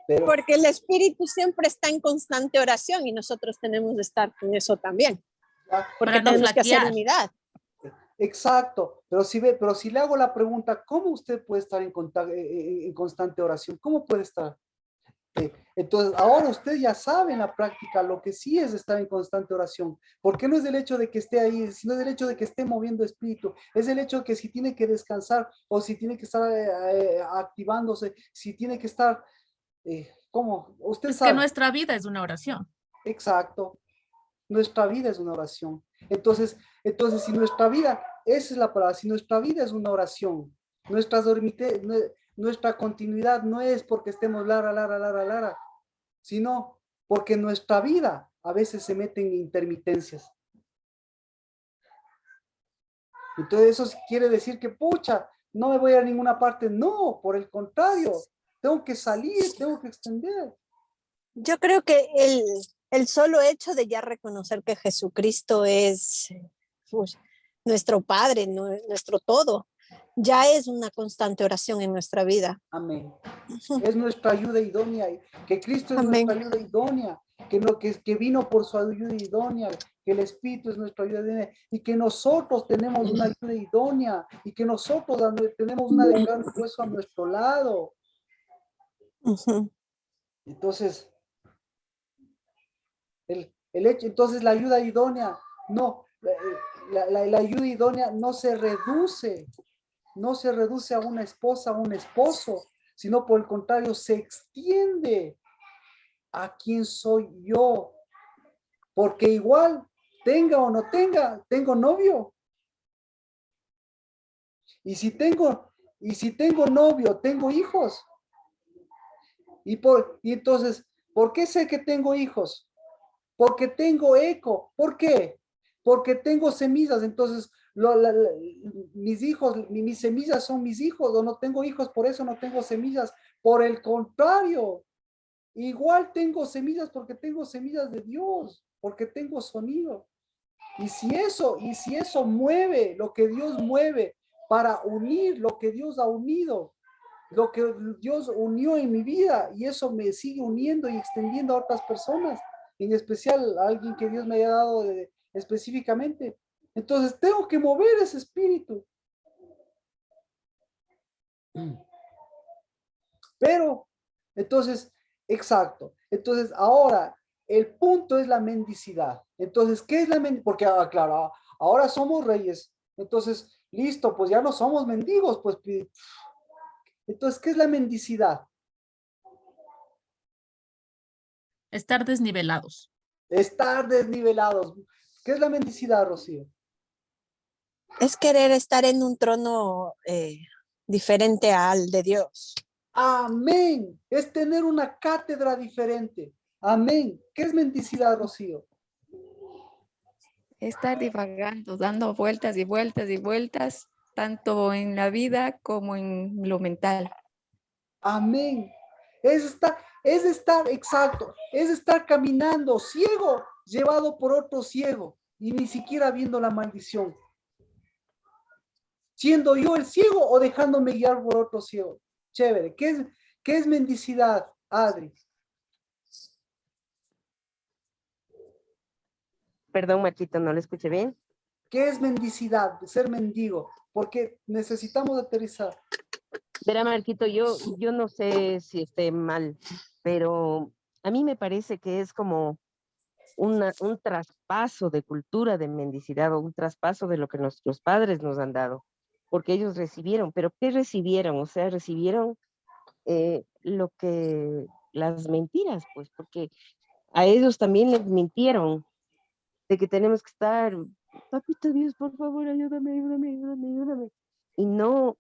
Pero, Porque el espíritu siempre está en constante oración y nosotros tenemos que estar en eso también. Porque Para no tenemos que hacer flaquear. unidad. exacto, pero si le hago la pregunta, ¿cómo usted puede estar en constante oración? ¿Cómo puede estar? Entonces, ahora usted ya sabe en la práctica lo que sí es estar en constante oración, porque no es el hecho de que esté ahí, sino es el hecho de que esté moviendo espíritu, es el hecho de que si tiene que descansar o si tiene que estar activándose, si tiene que estar, ¿cómo? Usted Es que sabe, nuestra vida es una oración. exacto, nuestra vida es una oración. Entonces si nuestra vida, esa es la palabra, si nuestra vida es una oración, nuestra continuidad no es porque estemos lara, sino porque nuestra vida a veces se mete en intermitencias. Entonces eso quiere decir que, pucha, no me voy a ninguna parte. No, por el contrario, tengo que salir, tengo que extender. Yo creo que el solo hecho de ya reconocer que Jesucristo es nuestro Padre, nuestro todo, ya es una constante oración en nuestra vida. Amén. Es nuestra ayuda idónea, que Cristo es Amén. nuestra ayuda idónea, que vino por su ayuda idónea, que el Espíritu es nuestra ayuda idónea, y que nosotros tenemos una ayuda idónea, y que nosotros tenemos una de carne y hueso a nuestro lado. Entonces, entonces la ayuda idónea, no, la ayuda idónea no se reduce a una esposa, a un esposo, sino por el contrario, se extiende a quién soy yo. Porque igual, tenga o no tenga, tengo novio. Y si tengo novio, tengo hijos. Y entonces, ¿por qué sé que tengo hijos? Porque tengo eco. ¿Por qué? Porque tengo semillas. Entonces, mis hijos, mis semillas son mis hijos, o no tengo hijos, por eso no tengo semillas. Por el contrario, igual tengo semillas porque tengo semillas de Dios, porque tengo sonido. Y si eso mueve lo que Dios mueve para unir lo que Dios ha unido, lo que Dios unió en mi vida, y eso me sigue uniendo y extendiendo a otras personas, en especial a alguien que Dios me haya dado específicamente. Entonces tengo que mover ese espíritu. Pero, entonces, exacto. Entonces, ahora, el punto es la mendicidad. Entonces, ¿qué es la mendicidad? Porque, claro, ahora somos reyes. Entonces, listo, pues ya no somos mendigos, pues. Entonces, ¿qué es la mendicidad? Estar desnivelados. Estar desnivelados. ¿Qué es la mendicidad, Rocío? Es querer estar en un trono diferente al de Dios. Amén. Es tener una cátedra diferente. Amén. ¿Qué es mendicidad, Rocío? Estar divagando, dando vueltas y vueltas y vueltas, tanto en la vida como en lo mental. Amén. Exacto, es estar caminando ciego, llevado por otro ciego, y ni siquiera viendo la maldición. Siendo yo el ciego o dejándome guiar por otro ciego. Chévere. ¿Qué es mendicidad, Adri? Perdón, Marquito, no lo escuché bien. ¿Qué es mendicidad? Ser mendigo. Porque necesitamos aterrizar. Verá, Marquito, yo no sé si esté mal, pero a mí me parece que es como un traspaso de cultura de mendicidad, o un traspaso de lo que nuestros padres nos han dado, porque ellos recibieron, pero ¿qué recibieron? O sea, recibieron las mentiras, pues, porque a ellos también les mintieron de que tenemos que estar, papito Dios, por favor, ayúdame. Y no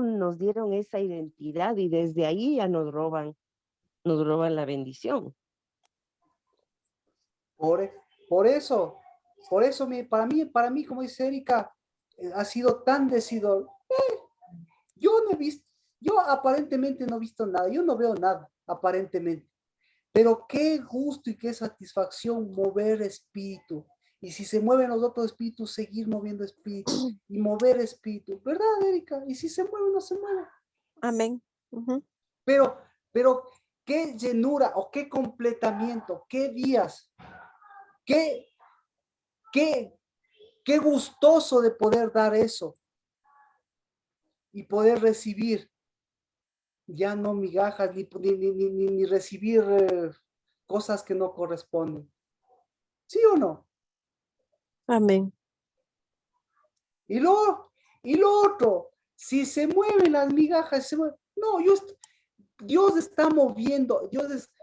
nos dieron esa identidad, y desde ahí ya nos roban la bendición. Por eso, para mí, como dice Erika, ha sido tan decidor. Yo no he visto, yo aparentemente no he visto nada, yo no veo nada, aparentemente. Pero qué gusto y qué satisfacción mover espíritu. Y si se mueven los otros espíritus, seguir moviendo espíritu y mover espíritu. ¿Verdad, Erika? Y si se mueve, no se mueve. Amén. Pero, qué llenura o qué completamiento, qué días, qué gustoso de poder dar eso y poder recibir ya no migajas, ni recibir cosas que no corresponden. ¿Sí o no? Amén. Y lo otro, si se mueven las migajas, no, Dios está moviendo,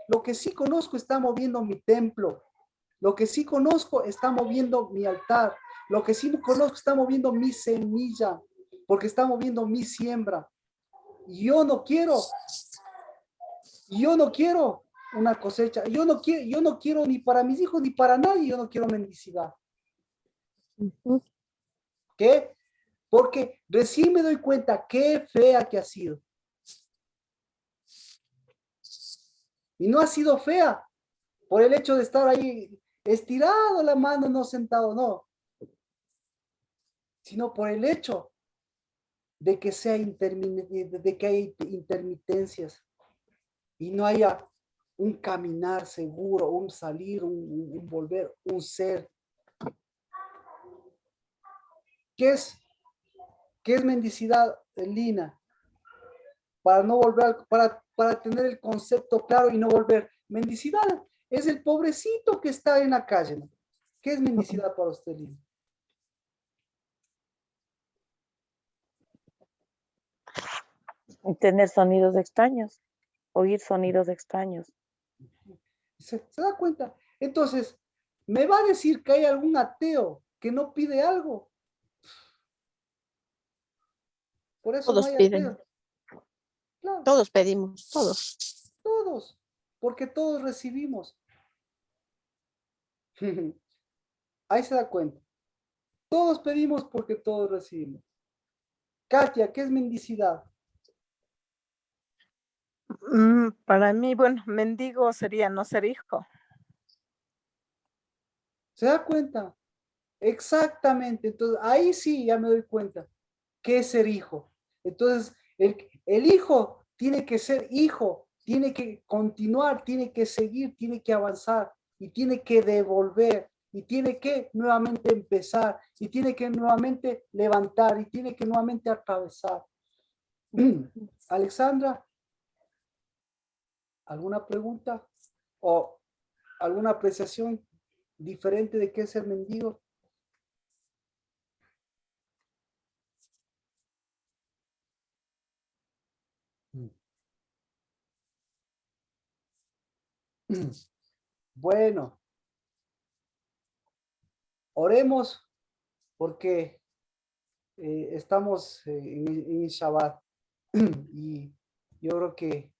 lo que sí conozco está moviendo mi templo, lo que sí conozco está moviendo mi altar, lo que sí conozco está moviendo mi semilla, porque está moviendo mi siembra. Y yo no quiero una cosecha, yo no quiero ni para mis hijos ni para nadie, yo no quiero mendicidad. ¿Qué? Porque recién me doy cuenta qué fea que ha sido. Y no ha sido fea por el hecho de estar ahí estirado la mano, no sentado, no. Sino por el hecho de que de que hay intermitencias y no haya un caminar seguro, un salir, un volver, un ser. ¿Qué es mendicidad, Lina? Para no volver, para tener el concepto claro y no volver. Mendicidad es el pobrecito que está en la calle, ¿no? ¿Qué es mendicidad para usted, Lina? Tener sonidos extraños, oír sonidos extraños. ¿Se da cuenta? Entonces, ¿me va a decir que hay algún ateo que no pide algo? Por eso Todos no hay piden. ateo. Claro, Todos pedimos, todos. todos, porque todos recibimos. Ahí se da cuenta. Todos pedimos porque todos recibimos. Katia, ¿qué es mendicidad? Para mí, bueno, mendigo sería no ser hijo. ¿Se da cuenta? Exactamente. Entonces, ahí sí ya me doy cuenta. ¿Qué es ser hijo? Entonces, el hijo tiene que ser hijo, tiene que continuar, tiene que seguir, tiene que avanzar y tiene que devolver y tiene que nuevamente empezar y tiene que nuevamente levantar y tiene que nuevamente atravesar. Alexandra, ¿alguna pregunta o alguna apreciación diferente de qué es ser mendigo? Bueno, oremos porque estamos en Shabbat y yo creo que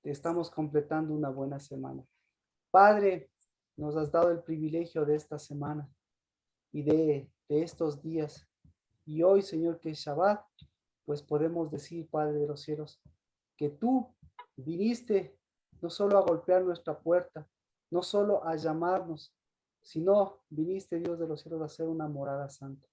estamos completando una buena semana. Padre, nos has dado el privilegio de esta semana y de estos días. Y hoy, Señor, que es Shabbat, pues podemos decir, Padre de los cielos, que tú viniste no solo a golpear nuestra puerta, no solo a llamarnos, sino viniste, Dios de los cielos, a hacer una morada santa.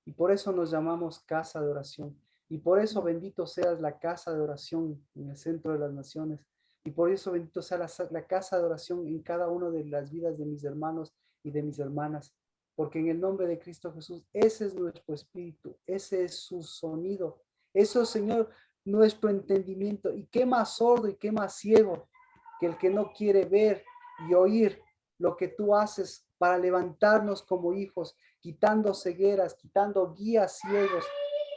Y por eso nos llamamos casa de oración. Y por eso bendito seas la casa de oración en el centro de las naciones. Y por eso bendito sea la casa de oración en cada una de las vidas de mis hermanos y de mis hermanas. Porque en el nombre de Cristo Jesús, ese es nuestro espíritu, ese es su sonido. Eso, Señor, nuestro entendimiento. Y qué más sordo y qué más ciego que el que no quiere ver y oír lo que tú haces para levantarnos como hijos, quitando cegueras, quitando guías ciegos,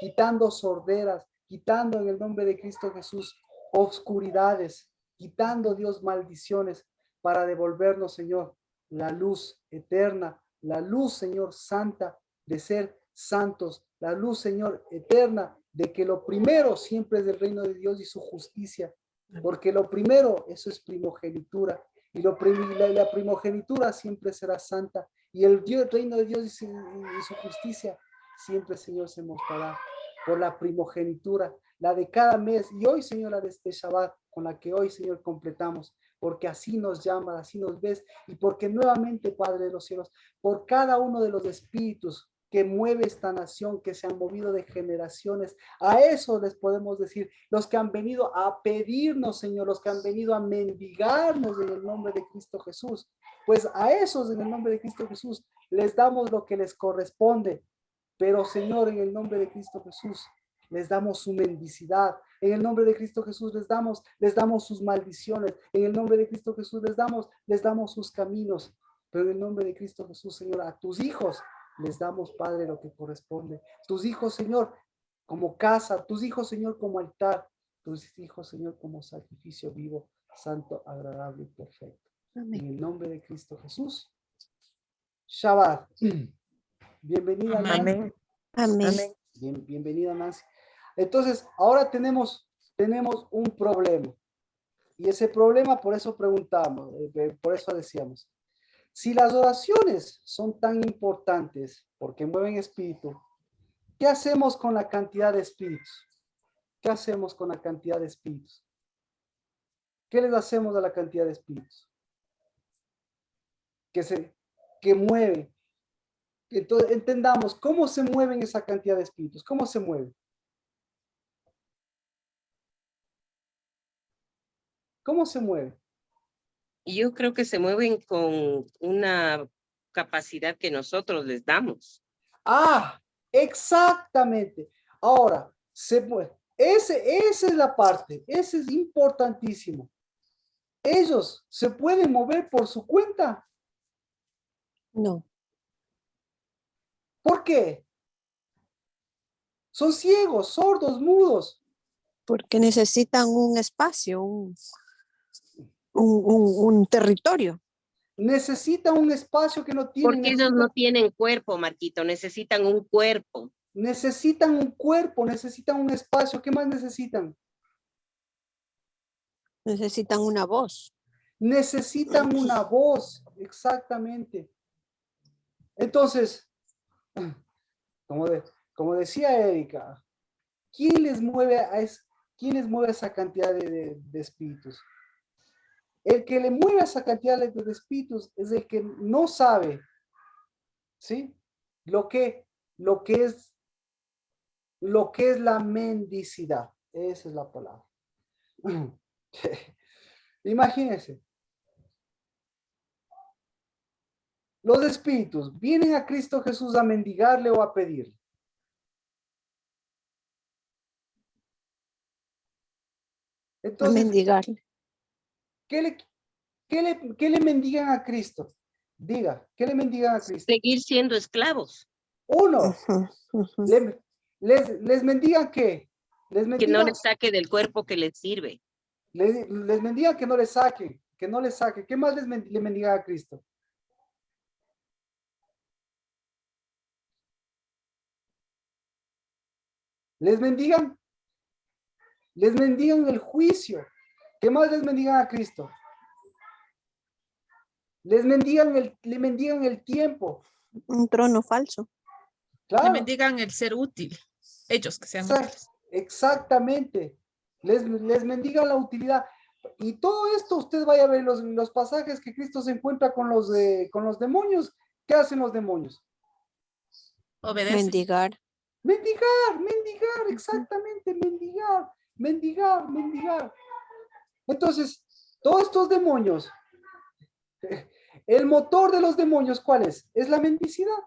quitando sorderas, quitando en el nombre de Cristo Jesús obscuridades, quitando, Dios, maldiciones para devolvernos, Señor, la luz eterna, la luz, Señor, santa de ser santos, la luz, Señor, eterna de que lo primero siempre es del reino de Dios y su justicia, porque lo primero, eso es primogenitura, y la primogenitura siempre será santa, y el reino de Dios y su justicia siempre, Señor, se mostrará por la primogenitura, la de cada mes, y hoy, Señor, la de este Shabbat, con la que hoy, Señor, completamos, porque así nos llamas, así nos ves, y porque nuevamente, Padre de los cielos, por cada uno de los espíritus que mueve esta nación, que se han movido de generaciones, a eso les podemos decir, los que han venido a pedirnos, Señor, los que han venido a mendigarnos en el nombre de Cristo Jesús, pues a esos en el nombre de Cristo Jesús les damos lo que les corresponde, pero Señor, en el nombre de Cristo Jesús, les damos su mendicidad. En el nombre de Cristo Jesús les damos sus maldiciones. En el nombre de Cristo Jesús les damos sus caminos. Pero en el nombre de Cristo Jesús, Señor, a tus hijos les damos, Padre, lo que corresponde. Tus hijos, Señor, como casa, tus hijos, Señor, como altar, tus hijos, Señor, como sacrificio vivo, santo, agradable y perfecto. Amén. En el nombre de Cristo Jesús. Shabbat. Bienvenida, Amén. Nancy. Amén. Amén. Amén. Bienvenida, Nancy. Entonces, ahora tenemos un problema. Y ese problema, por eso preguntamos, por eso decíamos, si las oraciones son tan importantes porque mueven espíritu, ¿qué hacemos con la cantidad de espíritus? ¿Qué hacemos con la cantidad de espíritus? ¿Qué les hacemos a la cantidad de espíritus? Que mueve. Entonces, entendamos cómo se mueven esa cantidad de espíritus. ¿Cómo se mueven? ¿Cómo se mueven? Y yo creo que se mueven con una capacidad que nosotros les damos. Ah, exactamente. Ahora, se mueve. Esa es la parte. Ese es importantísimo. Ellos se pueden mover por su cuenta. No, ¿Por qué? Son ciegos, sordos, mudos. porque necesitan un espacio, un territorio. Necesitan un espacio que no tienen. Porque ellos no tienen cuerpo, Marquito, necesitan un cuerpo. Necesitan un cuerpo, necesitan un espacio. ¿Qué más necesitan? Necesitan una voz. Necesitan una voz, exactamente. Entonces, como decía Erika, ¿quién les mueve a esa cantidad de espíritus? El que le mueve a esa cantidad de espíritus es el que no sabe, ¿sí? Lo que es la mendicidad. Esa es la palabra. Imagínense. Los espíritus vienen a Cristo Jesús a mendigarle o a pedirle. A Entonces, mendigarle. ¿qué le mendigan a Cristo? Diga, ¿qué le mendigan a Cristo? Seguir siendo esclavos. Uno, Ujú, ujú. les mendigan ¿qué? Les Que no mendigan, les saque del cuerpo que les sirve. les mendigan que no les saquen, que no les saquen. ¿Qué más le mendigan a Cristo? Les mendigan el juicio. ¿Qué más les mendigan a Cristo? Le mendigan el tiempo. Un trono falso. Le Claro, mendigan el ser útil. Ellos que sean útiles. exactamente. Les mendigan la utilidad. Y todo esto usted vaya a ver los pasajes que Cristo se encuentra con los demonios. ¿Qué hacen los demonios? Obedecen. Mendigar. Mendigar, exactamente, mendigar. Entonces, todos estos demonios, el motor de los demonios, ¿cuál es? Es la mendicidad.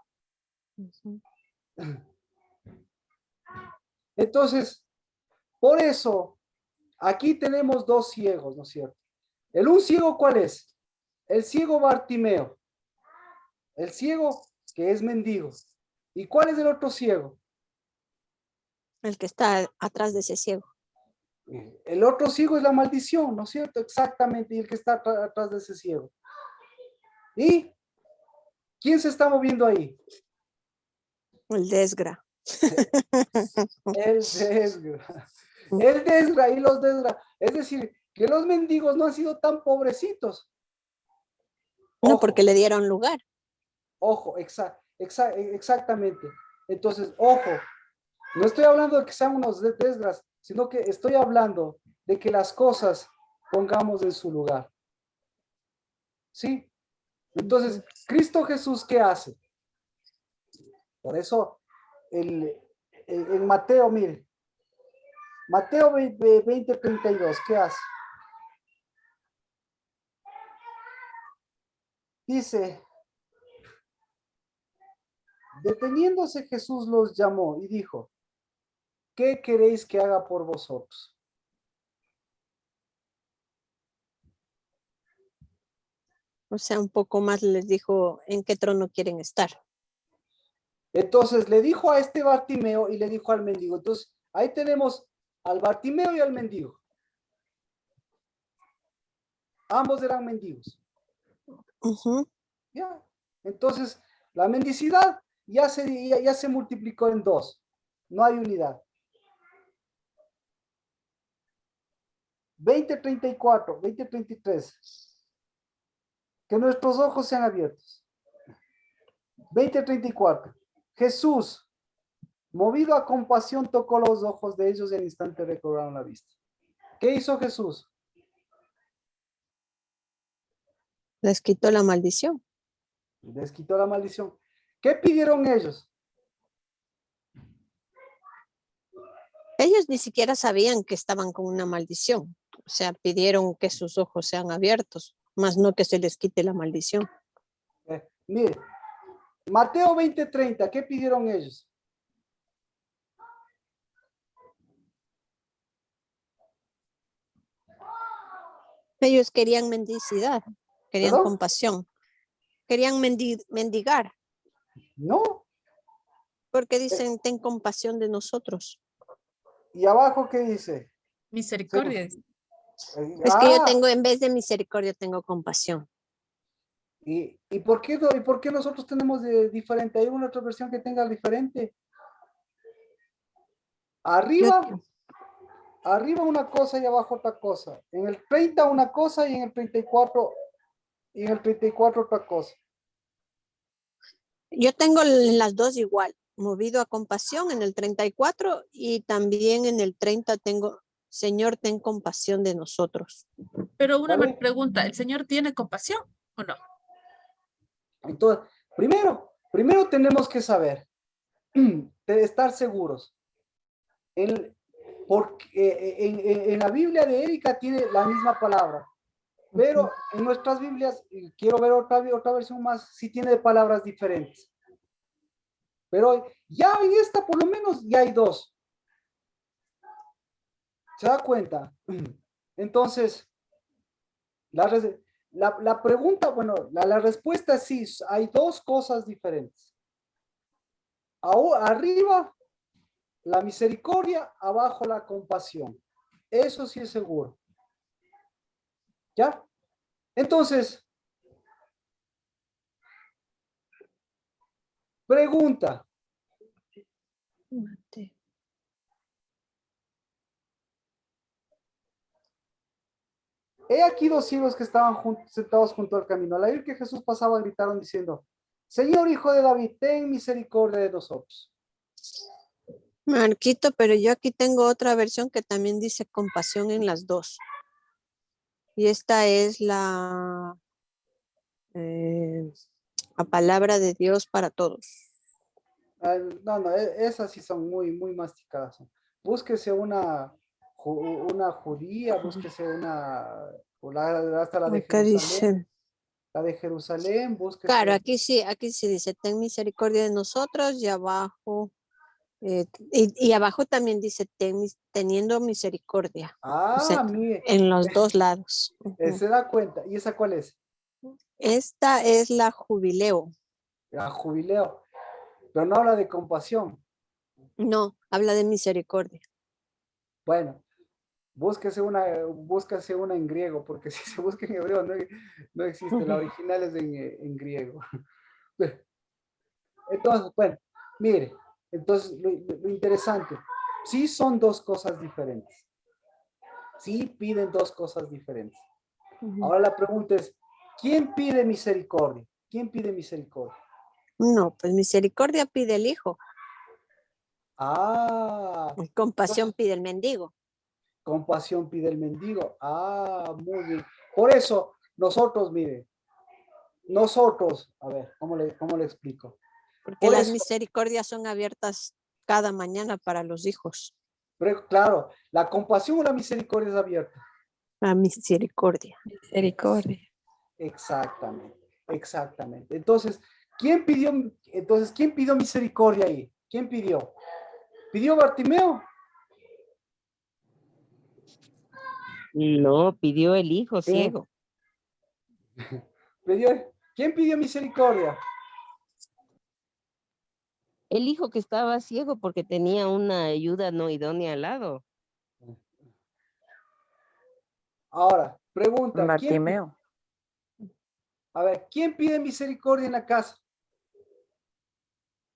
Ujú. Entonces, por eso, aquí tenemos dos ciegos, ¿no es cierto? ¿El un ciego cuál es? El ciego Bartimeo. El ciego que es mendigo. ¿Y cuál es el otro ciego? El que está atrás de ese ciego. El otro ciego es la maldición, ¿no es cierto? Exactamente, y el que está atrás de ese ciego. ¿Y quién se está moviendo ahí? El desgra. El desgra. El desgra y los desgra. Es decir, que los mendigos no han sido tan pobrecitos. No, Ojo, porque le dieron lugar. ojo, exactamente. Entonces, ojo, no estoy hablando de que sean unos desgras, sino que estoy hablando de que las cosas pongamos en su lugar. ¿Sí? Entonces, Cristo Jesús, ¿qué hace? Por eso, en Mateo, mire, Mateo 20:32, ¿qué hace? Dice, deteniéndose Jesús los llamó y dijo, ¿qué queréis que haga por vosotros? O sea, un poco más les dijo en qué trono quieren estar. Entonces le dijo a este Bartimeo y le dijo al mendigo. Entonces ahí tenemos al Bartimeo y al mendigo. Ambos eran mendigos. Ujú. ¿Ya? Entonces la mendicidad ya se multiplicó en dos. No hay unidad. 20:34, 20:33. Que nuestros ojos sean abiertos. 20:34. Jesús, movido a compasión, tocó los ojos de ellos y al instante recobraron la vista. ¿Qué hizo Jesús? Les quitó la maldición. Les quitó la maldición. ¿Qué pidieron ellos? Ellos ni siquiera sabían que estaban con una maldición. O sea, pidieron que sus ojos sean abiertos, más no que se les quite la maldición. Mire, Mateo 20:30, ¿qué pidieron ellos? Ellos querían mendicidad, querían ¿Perdón? compasión, querían mendigar, No. porque dicen, ten compasión de nosotros. ¿Y abajo qué dice? Misericordia. Es que yo tengo, en vez de misericordia, tengo compasión. ¿Y por qué nosotros tenemos diferente? ¿Hay una otra versión que tenga diferente? Arriba una cosa y abajo otra cosa. En el 30 una cosa y en el 34 otra cosa. Yo tengo las dos igual, movido a compasión en el 34 y también en el 30 tengo, Señor, ten compasión de nosotros. Pero una ¿Vale? pregunta, ¿el Señor tiene compasión o no? Entonces, primero tenemos que saber, de estar seguros. En la Biblia de Erika tiene la misma palabra, pero en nuestras Biblias, quiero ver otra versión más, sí tiene palabras diferentes. Pero ya en esta por lo menos ya hay dos. ¿Se da cuenta? Entonces, la pregunta, bueno, la respuesta es sí, hay dos cosas diferentes. Arriba, la misericordia, abajo la compasión. Eso sí es seguro. ¿Ya? Entonces, pregunta. He aquí dos ciegos que estaban sentados junto al camino. Al oír que Jesús pasaba, gritaron diciendo, Señor, Hijo de David, ten misericordia de nosotros. Marquito, pero yo aquí tengo otra versión que también dice compasión en las dos. Y esta es la palabra de Dios para todos. No, esas sí son muy, muy masticadas. Búsquese una judía, búsquese hasta la de Acá Jerusalén. dice, La de Jerusalén, búsquese. claro, aquí sí dice, ten misericordia de nosotros, y abajo, y abajo también dice, teniendo misericordia. O sea, Mire, en los dos lados. se da cuenta. ¿Y esa cuál es? Esta es la jubileo. La jubileo. Pero no habla de compasión. No, habla de misericordia. Bueno, búsquese una en griego, porque si se busca en hebreo no existe. La original es en griego. Entonces, bueno, mire, entonces lo interesante, sí son dos cosas diferentes. Sí piden dos cosas diferentes. Ahora la pregunta es, ¿quién pide misericordia? ¿Quién pide misericordia? No, pues misericordia pide el hijo. Compasión Entonces, pide el mendigo. compasión pide el mendigo. Muy bien. Por eso, nosotros, mire, a ver, ¿cómo le explico? Porque Por las eso, misericordias son abiertas cada mañana para los hijos. pero claro, la compasión o la misericordia es abierta. La misericordia. Misericordia. Exactamente. Entonces, ¿quién pidió misericordia ahí? ¿Quién pidió? ¿Pidió Bartimeo? No, pidió el hijo Sí. ciego. ¿Quién pidió misericordia? El hijo que estaba ciego porque tenía una ayuda no idónea al lado. Ahora, pregunta, Bartimeo. a ver, ¿quién pide misericordia en la casa?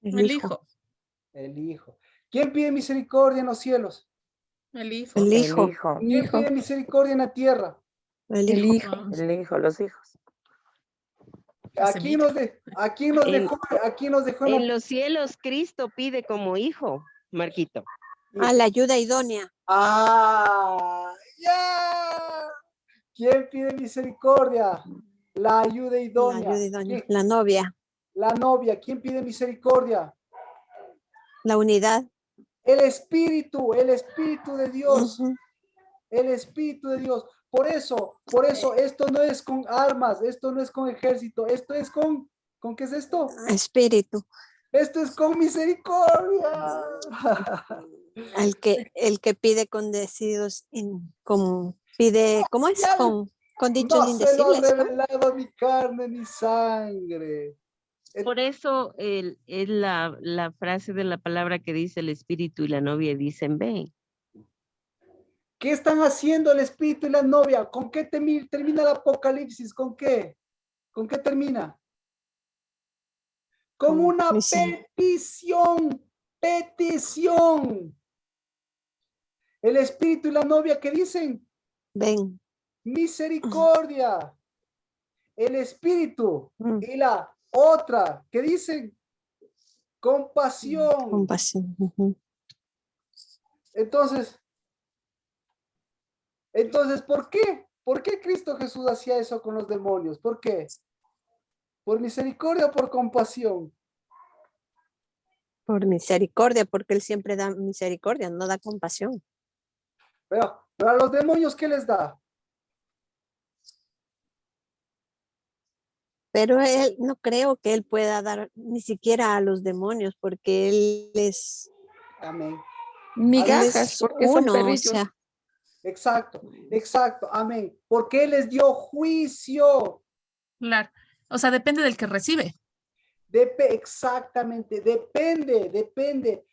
El hijo. El hijo. ¿Quién pide misericordia en los cielos? El hijo. El El hijo. hijo. El ¿Quién hijo. pide misericordia en la tierra? El El hijo. hijo. El hijo, los hijos. La ¿A quién semilla. ¿A quién nos dejó en En la... los cielos Cristo pide como hijo, Marquito. A la ayuda idónea. ¡Ah! ¡Ya! ¿Quién pide misericordia? La ayuda La idónea. ayuda idónea. ¿Quién? La novia. La novia. ¿Quién pide misericordia? La unidad. El Espíritu de Dios. Ujú. El Espíritu de Dios. Por eso, esto no es con armas, esto no es con ejército, esto es ¿con qué es esto? Espíritu. Esto es con misericordia. El que pide con decidos, pide, ¿cómo es? Ya Con dichos no se lo ha indecibles, ¿no? revelado mi carne ni sangre. Por eso es la frase de la palabra que dice el espíritu y la novia dicen ven. ¿Qué están haciendo el Espíritu y la novia? ¿Con qué termina el Apocalipsis? ¿Con qué? ¿Con qué termina? Con una petición. Petición. El Espíritu y la novia, ¿qué dicen? Ven. Misericordia. El Espíritu Mm. y la otra, ¿qué dicen? Compasión. Compasión. Ujú. Entonces, ¿por qué? ¿Por qué Cristo Jesús hacía eso con los demonios? ¿Por qué? ¿Por misericordia o por compasión? Por misericordia, porque Él siempre da misericordia, no da compasión. Pero a los demonios, ¿qué les da? Pero Él, no creo que Él pueda dar ni siquiera a los demonios, porque Él es Amén. Migajas, porque son uno, o perrillos. sea, Exacto, amén. Porque Él les dio juicio. Claro. O sea, depende del que recibe. Exactamente, depende.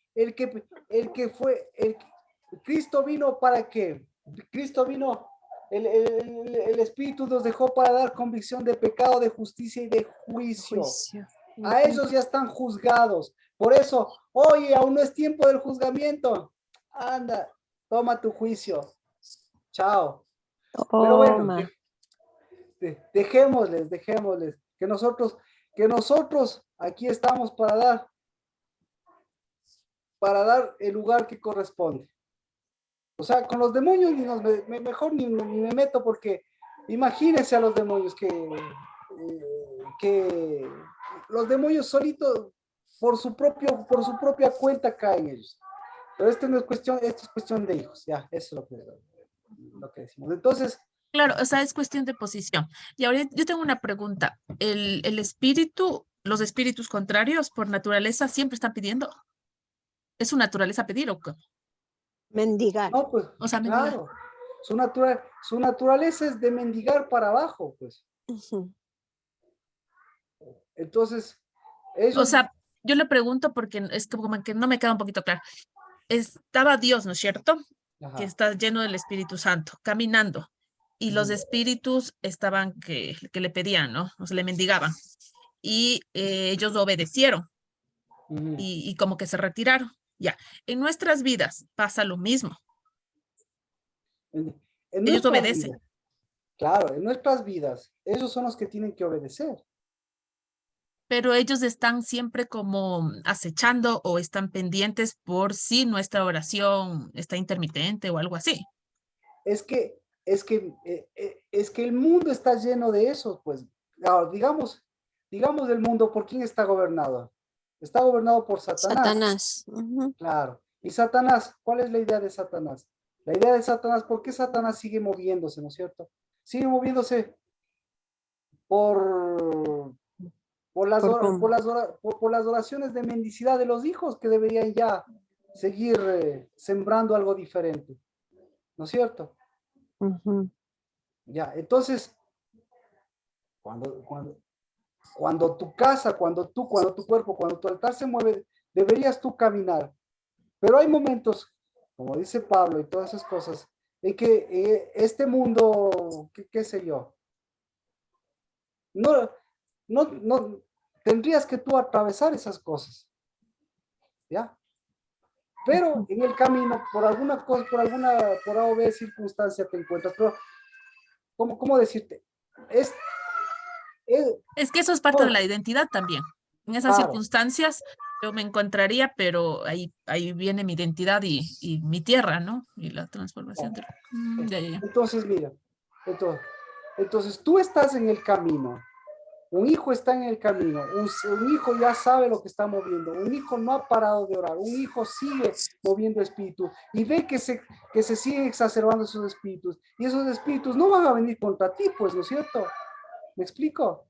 Cristo vino para qué? Cristo vino, el Espíritu nos dejó para dar convicción de pecado, de justicia y de juicio. juicio. A ellos ya están juzgados. Por eso, oye, aún no es tiempo del juzgamiento. Anda, toma tu juicio. Chao. Pero bueno, Toma. dejémosles. Que nosotros aquí estamos para dar el lugar que corresponde. O sea, con los demonios mejor ni me meto, porque imagínense a los demonios que los demonios solitos por su propia cuenta caen ellos. Pero esto no es cuestión, esto es cuestión de hijos. Ya, eso es lo que decimos. Entonces, Claro, o sea, es cuestión de posición. Y ahora yo tengo una pregunta. ¿El espíritu, los espíritus contrarios por naturaleza siempre están pidiendo? ¿Es su naturaleza pedir o qué? Mendigar. no, pues, O sea, mendigar. claro, su naturaleza es de mendigar para abajo, pues. Ujú. Entonces, O ellos, sea, yo le pregunto porque es como que no me queda un poquito claro. Estaba Dios, ¿no es cierto? ajá, Que está lleno del Espíritu Santo, caminando. Y los Ujú. espíritus estaban que le pedían, ¿no? O sea, le mendigaban. Y ellos obedecieron Ujú. y como que se retiraron. Ya, en nuestras vidas pasa lo mismo. En Ellos nuestras obedecen, vidas, claro, en nuestras vidas, ellos son los que tienen que obedecer. pero ellos están siempre como acechando o están pendientes por si nuestra oración está intermitente o algo así. Es que, es que el mundo está lleno de eso, pues. Ahora, digamos el mundo, ¿por quién está gobernado? Está gobernado por Satanás, Satanás. Ujú. claro. Y Satanás, ¿cuál es la idea de Satanás? La idea de Satanás, ¿por qué Satanás sigue moviéndose, no es cierto? Sigue moviéndose por, ¿Por cómo? por las oraciones de mendicidad de los hijos, que deberían ya seguir sembrando algo diferente, ¿no es cierto? Ujú. Ya, entonces, cuando tu casa, cuando tu cuerpo, cuando tu altar se mueve, deberías tú caminar. Pero hay momentos, como dice Pablo y todas esas cosas, en que este mundo, qué sé yo, no, no, tendrías que tú atravesar esas cosas, ¿ya? Pero en el camino, por alguna cosa, por A o B circunstancia te encuentras, pero, ¿cómo decirte? Es, es, Es que eso es parte de la identidad también. En esas claro. circunstancias yo me encontraría, pero ahí viene mi identidad y mi tierra, ¿no? Y la transformación de... ya. Entonces, mira, entonces tú estás en el camino, un hijo está en el camino, un hijo ya sabe lo que está moviendo, un hijo no ha parado de orar, un hijo sigue moviendo espíritu y ve que se siguen exacerbando esos espíritus y esos espíritus no van a venir contra ti, pues, ¿no es cierto? ¿Me explico?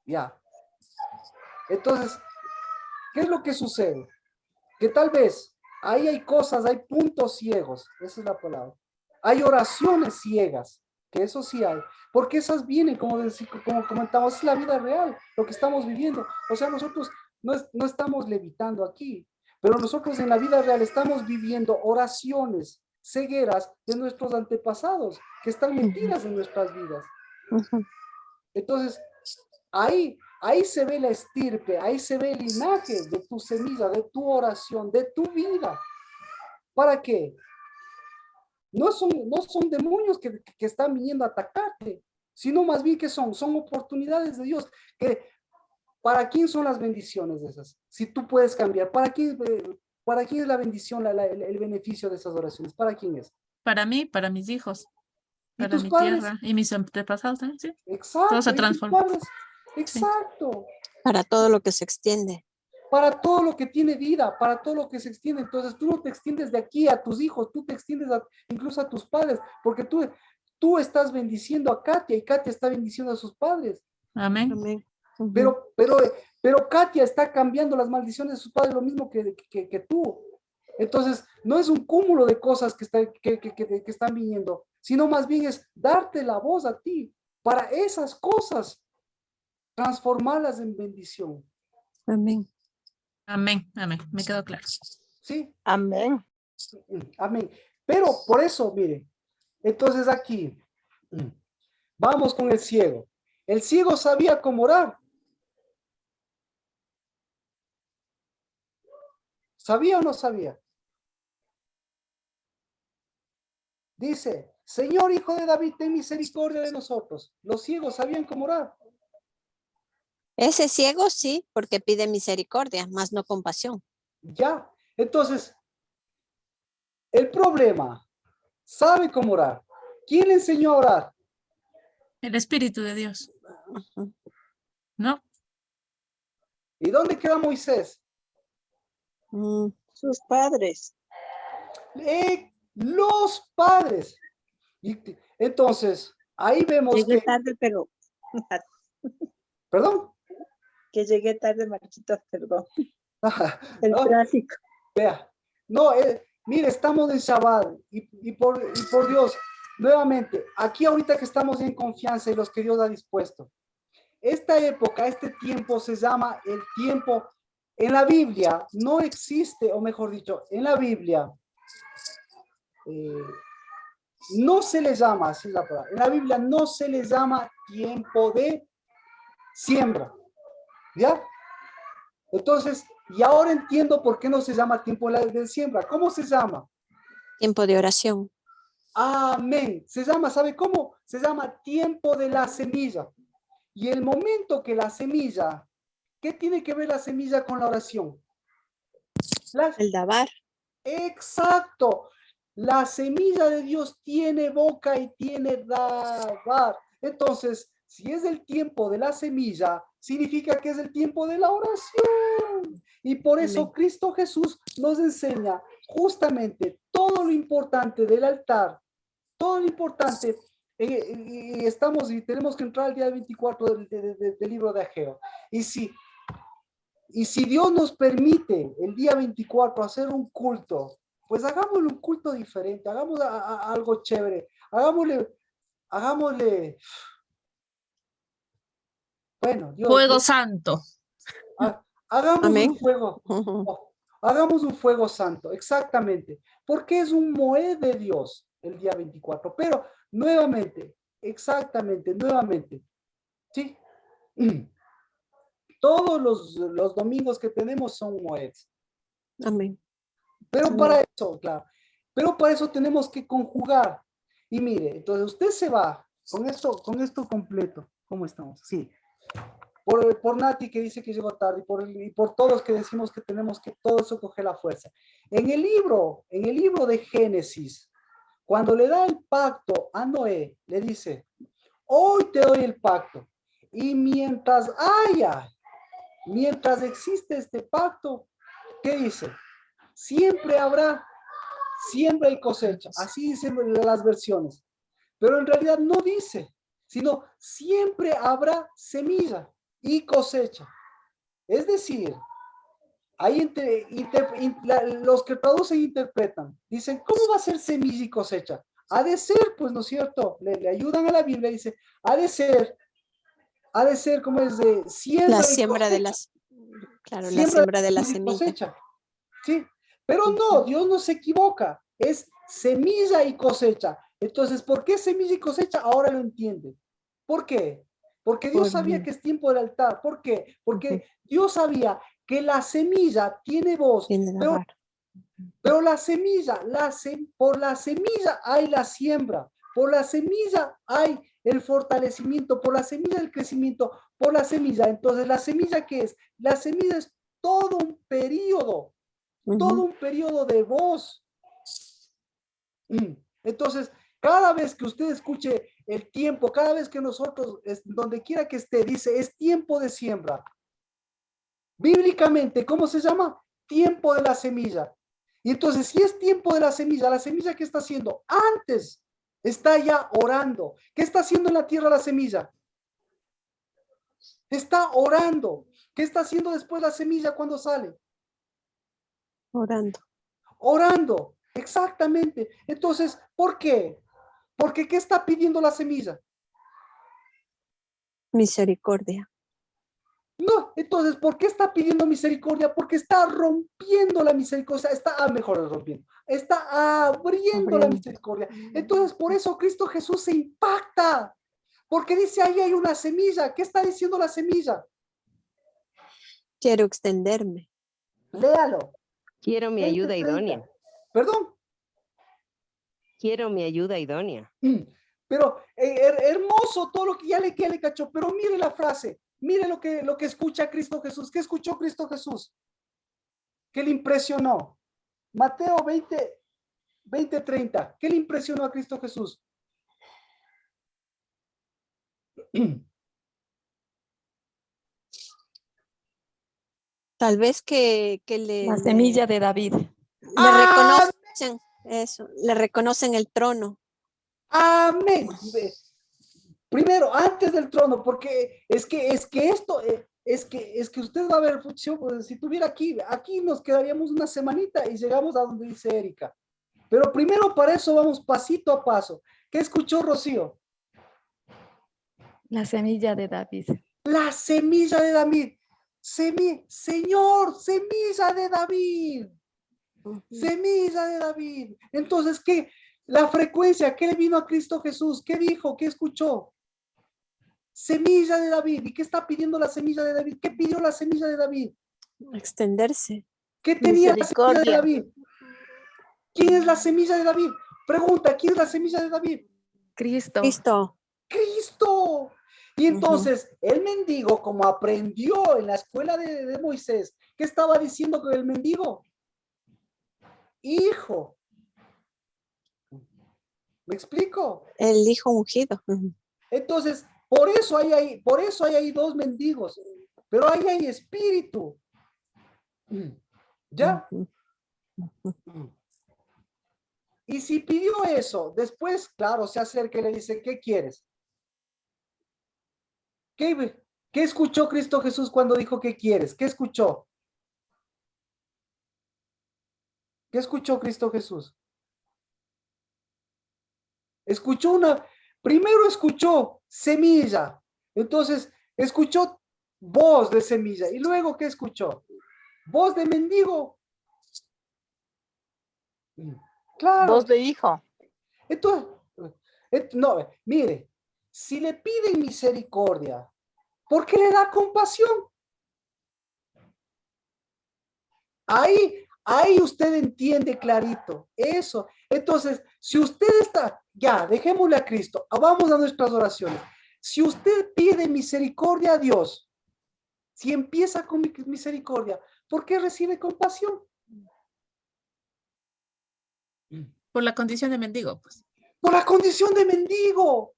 Ya. Entonces, ¿qué es lo que sucede? Que tal vez ahí hay cosas, hay puntos ciegos, esa es la palabra. Hay oraciones ciegas, que eso sí hay, porque esas vienen, como comentamos, es la vida real, lo que estamos viviendo. O sea, nosotros no estamos levitando aquí, pero nosotros en la vida real estamos viviendo oraciones cegueras de nuestros antepasados, que están metidas en nuestras vidas. Entonces, ahí se ve la estirpe, ahí se ve el linaje de tu semilla, de tu oración, de tu vida. ¿Para qué? No son demonios que están viniendo a atacarte, sino más bien que son oportunidades de Dios. ¿Para quién son las bendiciones de esas? Si tú puedes cambiar, ¿para quién es la bendición, el beneficio de esas oraciones? ¿Para quién es? Para mí, para mis hijos, ¿Y para tus mi padres? tierra y mis antepasados también, sí. Todo se Exacto, ¿y tus transforma. padres? Sí. Exacto. Para todo lo que se extiende. Para todo lo que tiene vida, para todo lo que se extiende. Entonces tú no te extiendes de aquí a tus hijos, tú te extiendes incluso a tus padres, porque tú estás bendiciendo a Katia y Katia está bendiciendo a sus padres. Amén. Amén. Pero Katia está cambiando las maldiciones de sus padres lo mismo que tú. Entonces, no es un cúmulo de cosas que están viniendo, sino más bien es darte la voz a ti para esas cosas, transformarlas en bendición. Amén. Amén, amén, me quedó claro. ¿Sí? Amén. Amén. Pero por eso, mire, entonces aquí, vamos con el ciego. El ciego sabía cómo orar. ¿Sabía o no sabía? Dice, Señor Hijo de David, ten misericordia de nosotros. Los ciegos sabían cómo orar. Ese ciego sí, porque pide misericordia, más no compasión. Ya. Entonces, el problema, sabe cómo orar. ¿Quién le enseñó a orar? El Espíritu de Dios, ¿no? ¿Y dónde queda Moisés? Sus padres. Los padres. Y entonces, ahí vemos Llegué que... tarde, pero... ¿Perdón? Que llegué tarde, Marquitos, perdón. El No, tráfico. vea. No, mire, estamos en Shabbat y por Dios, nuevamente, aquí ahorita que estamos en confianza y los que Dios ha dispuesto, esta época, este tiempo se llama el tiempo, en la Biblia no existe, o mejor dicho, en la Biblia no se le llama, así es la palabra, en la Biblia no se le llama tiempo de siembra, ¿ya? Entonces, y ahora entiendo por qué no se llama tiempo de siembra. ¿Cómo se llama? Tiempo de oración. Amén. Se llama, ¿sabe cómo? Se llama tiempo de la semilla. Y el momento que la semilla, ¿qué tiene que ver la semilla con la oración? El dabar. Exacto. La semilla de Dios tiene boca y tiene dabar. Entonces, si es el tiempo de la semilla, significa que es el tiempo de la oración. Y por eso Amén. Cristo Jesús nos enseña justamente todo lo importante del altar, todo lo importante. Y tenemos que entrar al día 24 del libro de Ageo. Y si Dios nos permite el día 24 hacer un culto pues hagámosle un culto diferente, hagamos algo chévere, hagámosle, bueno, Fuego santo. hagamos Amén. un fuego, hagamos un fuego santo, exactamente, porque es un Moed de Dios el día 24, pero nuevamente, exactamente, nuevamente, ¿sí? Todos los domingos que tenemos son Moeds. Amén. Pero Amén. para eso, claro, pero para eso tenemos que conjugar. Y mire, entonces usted se va con esto completo. ¿Cómo estamos? Sí. Por Nati que dice que llegó tarde y por todos que decimos que tenemos que todo eso coger la fuerza. En el libro de Génesis, cuando le da el pacto a Noé, le dice, hoy te doy el pacto. Y mientras existe este pacto, ¿qué dice? Siempre habrá siembra y cosecha. Así dicen las versiones. Pero en realidad no dice, sino siempre habrá semilla y cosecha. Es decir, ahí los que traducen interpretan. Dicen, ¿cómo va a ser semilla y cosecha? Ha de ser, pues, ¿no es cierto? Le ayudan a la Biblia, dice, ha de ser, como es de siembra La y siembra de cosecha. las, claro, la Siembra siembra de la y semilla. cosecha. ¿Sí? Pero no, Dios no se equivoca. Es semilla y cosecha. Entonces, ¿por qué semilla y cosecha? Ahora lo entiende. ¿Por qué? Porque Dios sabía que es tiempo del altar. ¿Por qué? Porque Dios sabía que la semilla tiene voz, Tiene la vara. pero la semilla, por la semilla hay la siembra, por la semilla hay el fortalecimiento, por la semilla el crecimiento, por la semilla. Entonces, ¿la semilla qué es? La semilla es todo un periodo de voz. Entonces, cada vez que usted escuche el tiempo, cada vez que nosotros, donde quiera que esté, dice, es tiempo de siembra. Bíblicamente, ¿cómo se llama? Tiempo de la semilla. Y entonces, si es tiempo de la semilla, ¿qué está haciendo? Antes está ya orando. ¿Qué está haciendo en la tierra la semilla? Está orando. ¿Qué está haciendo después la semilla cuando sale? Orando. Orando, exactamente. Entonces, ¿por qué? Porque ¿qué está pidiendo la semilla? Misericordia. No, entonces, ¿por qué está pidiendo misericordia? Porque está rompiendo la misericordia, está abriendo la misericordia. Entonces, por eso Cristo Jesús se impacta, porque dice, ahí hay una semilla. ¿Qué está diciendo la semilla? Quiero extenderme. Léalo. Quiero mi ayuda idónea. ¿Perdón? Quiero mi ayuda idónea. Pero hermoso todo lo que ya le cachó, pero mire la frase, mire lo que escucha Cristo Jesús. ¿Qué escuchó Cristo Jesús? ¿Qué le impresionó? Mateo 20:30. ¿Qué le impresionó a Cristo Jesús? Tal vez que La semilla de David. le reconocen eso, le reconocen el trono. Amén. Primero, antes del trono, porque es que esto, es que usted va a ver, pues, si tuviera aquí nos quedaríamos una semanita y llegamos a donde dice Erika. Pero primero para eso vamos pasito a paso. ¿Qué escuchó Rocío? La semilla de David. La semilla de David. Señor, semilla de David. Semilla de David. Entonces, ¿qué? La frecuencia, ¿qué le vino a Cristo Jesús? ¿Qué dijo? ¿Qué escuchó? Semilla de David. ¿Y qué está pidiendo la semilla de David? ¿Qué pidió la semilla de David? Extenderse. ¿Qué tenía la semilla de David? ¿Quién es la semilla de David? Pregunta, ¿quién es la semilla de David? Cristo. Cristo. Cristo. Y entonces, el mendigo, como aprendió en la escuela de Moisés, ¿qué estaba diciendo con el mendigo? Hijo. ¿Me explico? El hijo ungido. Entonces, por eso hay ahí dos mendigos, pero ahí hay espíritu. ¿Ya? Y si pidió eso, después, claro, se acerca y le dice, ¿qué quieres? ¿Qué escuchó Cristo Jesús cuando dijo, ¿qué quieres? ¿Qué escuchó? ¿Qué escuchó Cristo Jesús? Primero escuchó semilla, entonces escuchó voz de semilla, y luego ¿qué escuchó? Voz de mendigo. Claro. Voz de hijo. Entonces, no, mire, si le piden misericordia, ¿por qué le da compasión? Ahí usted entiende clarito eso. Entonces, si usted está, ya, dejémosle a Cristo, vamos a nuestras oraciones. Si usted pide misericordia a Dios, si empieza con misericordia, ¿por qué recibe compasión? Por la condición de mendigo, pues. Por la condición de mendigo.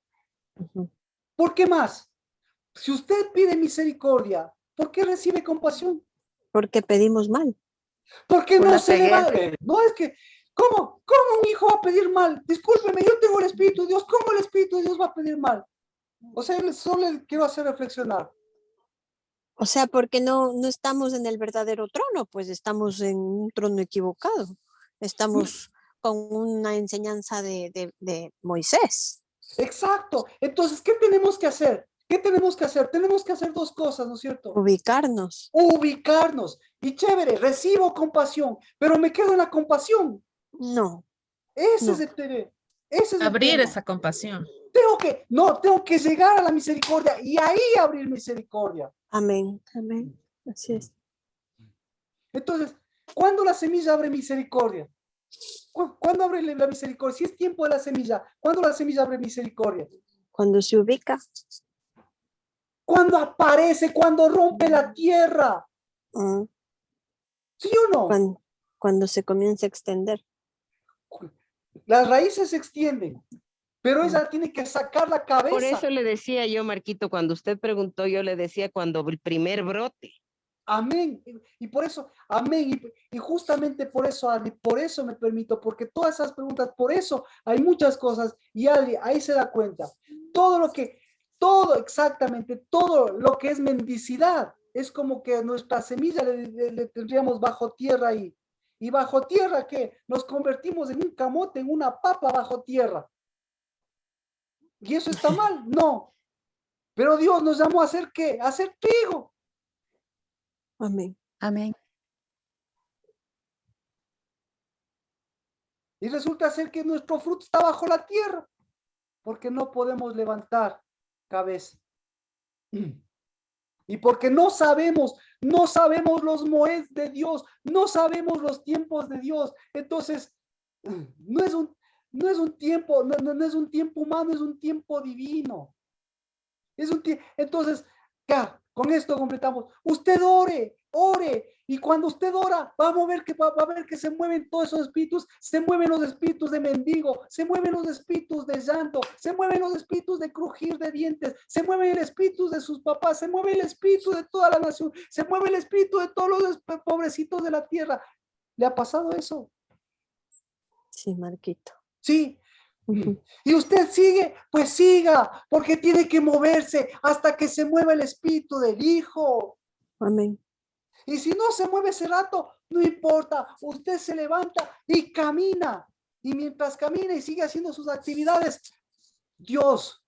Ujú. ¿Por qué más? Si usted pide misericordia, ¿por qué recibe compasión? Porque pedimos mal. Porque Por no la se le va. ceguera. No es que, ¿cómo un hijo va a pedir mal? Discúlpeme, yo tengo el Espíritu de Dios. ¿Cómo el Espíritu de Dios va a pedir mal? O sea, solo le quiero hacer reflexionar. O sea, porque no estamos en el verdadero trono, pues estamos en un trono equivocado. Estamos con una enseñanza de Moisés. Exacto. Entonces, ¿qué tenemos que hacer? ¿Qué tenemos que hacer? Tenemos que hacer dos cosas, ¿no es cierto? Ubicarnos. Ubicarnos. Y chévere, recibo compasión, pero me quedo en la compasión. No, Ese es no. el tema. Ese es el Abrir tema. esa compasión. Tengo que llegar a la misericordia y ahí abrir misericordia. Amén. Amén. Así es. Entonces, ¿cuándo la semilla abre misericordia? ¿Cuándo abre la misericordia? Si es tiempo de la semilla, ¿cuándo la semilla abre misericordia? Cuando se ubica. Cuando aparece, cuando rompe la tierra. Mm, ¿Sí o no? cuando se comienza a extender. Las raíces se extienden, pero ella tiene que sacar la cabeza. Por eso le decía yo, Marquito, cuando usted preguntó, yo le decía cuando el primer brote. Amén. Y por eso, amén. Y justamente por eso, Adri, por eso me permito, porque todas esas preguntas, por eso hay muchas cosas. Y Adri, ahí se da cuenta. Exactamente, todo lo que es mendicidad, es como que nuestra semilla le tendríamos bajo tierra ahí. Y bajo tierra, ¿qué? Nos convertimos en un camote, en una papa bajo tierra. ¿Y eso está mal? No. Pero Dios nos llamó a hacer ¿qué? A hacer trigo. Amén. Amén. Y resulta ser que nuestro fruto está bajo la tierra, porque no podemos levantar cabeza. Y porque no sabemos los moeds de Dios, no sabemos los tiempos de Dios. Entonces, no es un tiempo, no es un tiempo humano, es un tiempo divino. Entonces, ya, con esto completamos. Usted ore. Y cuando usted ora, va a ver que se mueven todos esos espíritus, se mueven los espíritus de mendigo, se mueven los espíritus de llanto, se mueven los espíritus de crujir de dientes, se mueve el espíritu de sus papás, se mueve el espíritu de toda la nación, se mueve el espíritu de todos los pobrecitos de la tierra. ¿Le ha pasado eso? Sí, Marquito. Sí. Y usted sigue, pues siga, porque tiene que moverse hasta que se mueva el espíritu del Hijo. Amén. Y si no se mueve ese rato, no importa, usted se levanta y camina. Y mientras camina y sigue haciendo sus actividades, Dios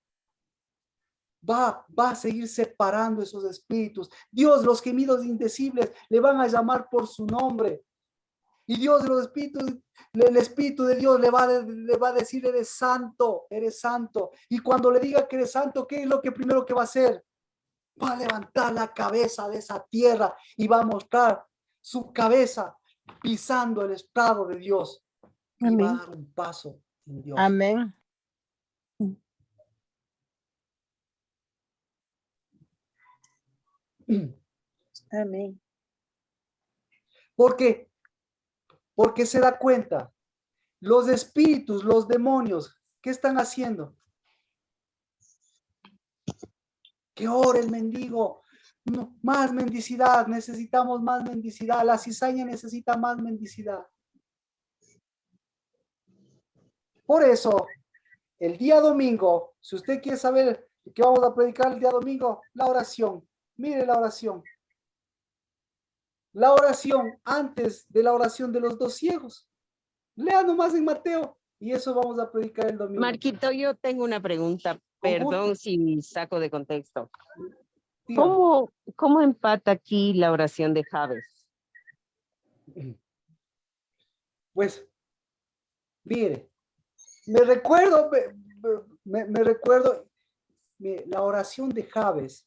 va a seguir separando esos espíritus. Dios, los gemidos indecibles, le van a llamar por su nombre. Y Dios, los espíritus, el Espíritu de Dios le va a decir, eres santo, eres santo. Y cuando le diga que eres santo, ¿qué es lo que primero que va a hacer? Va a levantar la cabeza de esa tierra y va a mostrar su cabeza pisando el estrado de Dios. Y va a dar un paso en Dios. Amén. Amén. Porque se da cuenta, los espíritus, los demonios, ¿qué están haciendo? Que ore el mendigo. No, más mendicidad, necesitamos más mendicidad. La cizaña necesita más mendicidad. Por eso, el día domingo, si usted quiere saber qué vamos a predicar el día domingo, la oración. Mire la oración. La oración antes de la oración de los dos ciegos. Lea nomás en Mateo y eso vamos a predicar el domingo. Marquito, yo tengo una pregunta. Con Perdón gusto. si saco de contexto. Dígame. ¿Cómo empata aquí la oración de Javes? Pues, mire, me recuerdo, la oración de Javes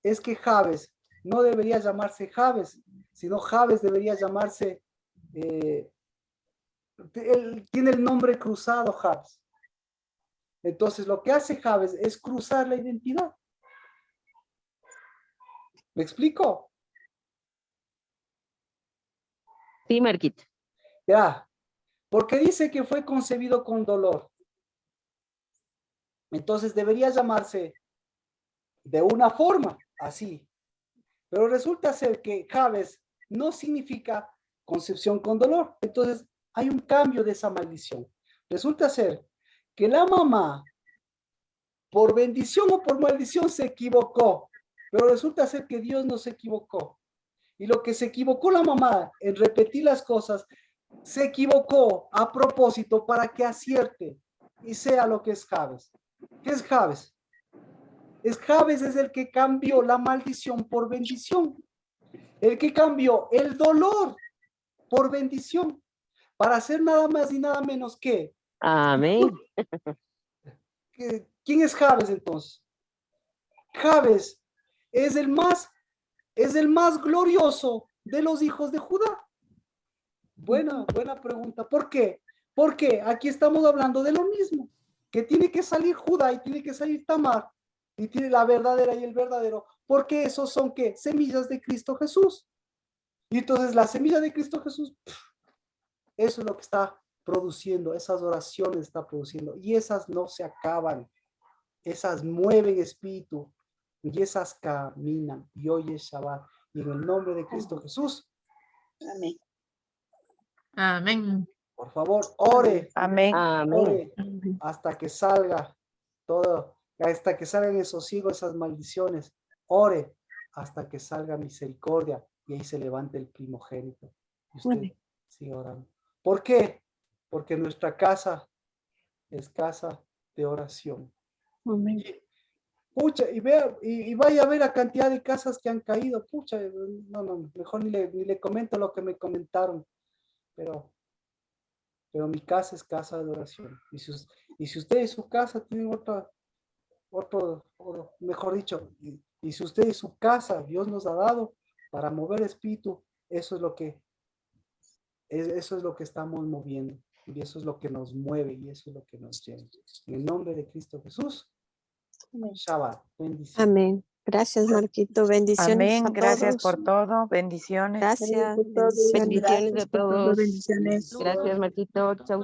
es que Javes no debería llamarse Javes, sino Javes debería llamarse, él tiene el nombre cruzado, Javes. Entonces, lo que hace Javes es cruzar la identidad. ¿Me explico? Sí, Marquito. Ya, porque dice que fue concebido con dolor. Entonces debería llamarse de una forma, así. Pero resulta ser que Javes no significa concepción con dolor. Entonces hay un cambio de esa maldición. Resulta ser que la mamá, por bendición o por maldición, se equivocó. Pero resulta ser que Dios no se equivocó. Y lo que se equivocó la mamá en repetir las cosas, se equivocó a propósito para que acierte y sea lo que es Javes. ¿Qué es Javes? Javes es el que cambió la maldición por bendición. El que cambió el dolor por bendición. Para hacer nada más y nada menos que. Amén. ¿Quién es Javes entonces? Javes es el más glorioso de los hijos de Judá. Buena pregunta. ¿Por qué? Porque aquí estamos hablando de lo mismo, que tiene que salir Judá y tiene que salir Tamar, y tiene la verdadera y el verdadero, porque esos son ¿qué? Semillas de Cristo Jesús. Y entonces la semilla de Cristo Jesús, eso es lo que está produciendo, esas oraciones está produciendo, y esas no se acaban, esas mueven espíritu, y esas caminan, y hoy es Shabbat, y en el nombre de Cristo Jesús. Amén. Amén. Por favor, ore. Amén. Ore hasta que salga todo, hasta que salgan esos higos, esas maldiciones. Ore hasta que salga misericordia y ahí se levante el primogénito. Y usted sigue orando. ¿Por qué? Porque nuestra casa es casa de oración. Pucha, y vea, y vaya a ver la cantidad de casas que han caído. Pucha, no, mejor ni le comento lo que me comentaron. Pero mi casa es casa de oración. Y si usted y su casa tienen otro, mejor dicho, y si usted y su casa Dios nos ha dado para mover espíritu, eso es lo que estamos moviendo. Y eso es lo que nos mueve y eso es lo que nos llena. En el nombre de Cristo Jesús. Shabbat. Bendiciones. Amén. Gracias, Marquito. Bendiciones Amén. a Gracias todos. por todo. Bendiciones. Gracias. Bendiciones a todos. Bendiciones. Gracias, Marquito. Chau.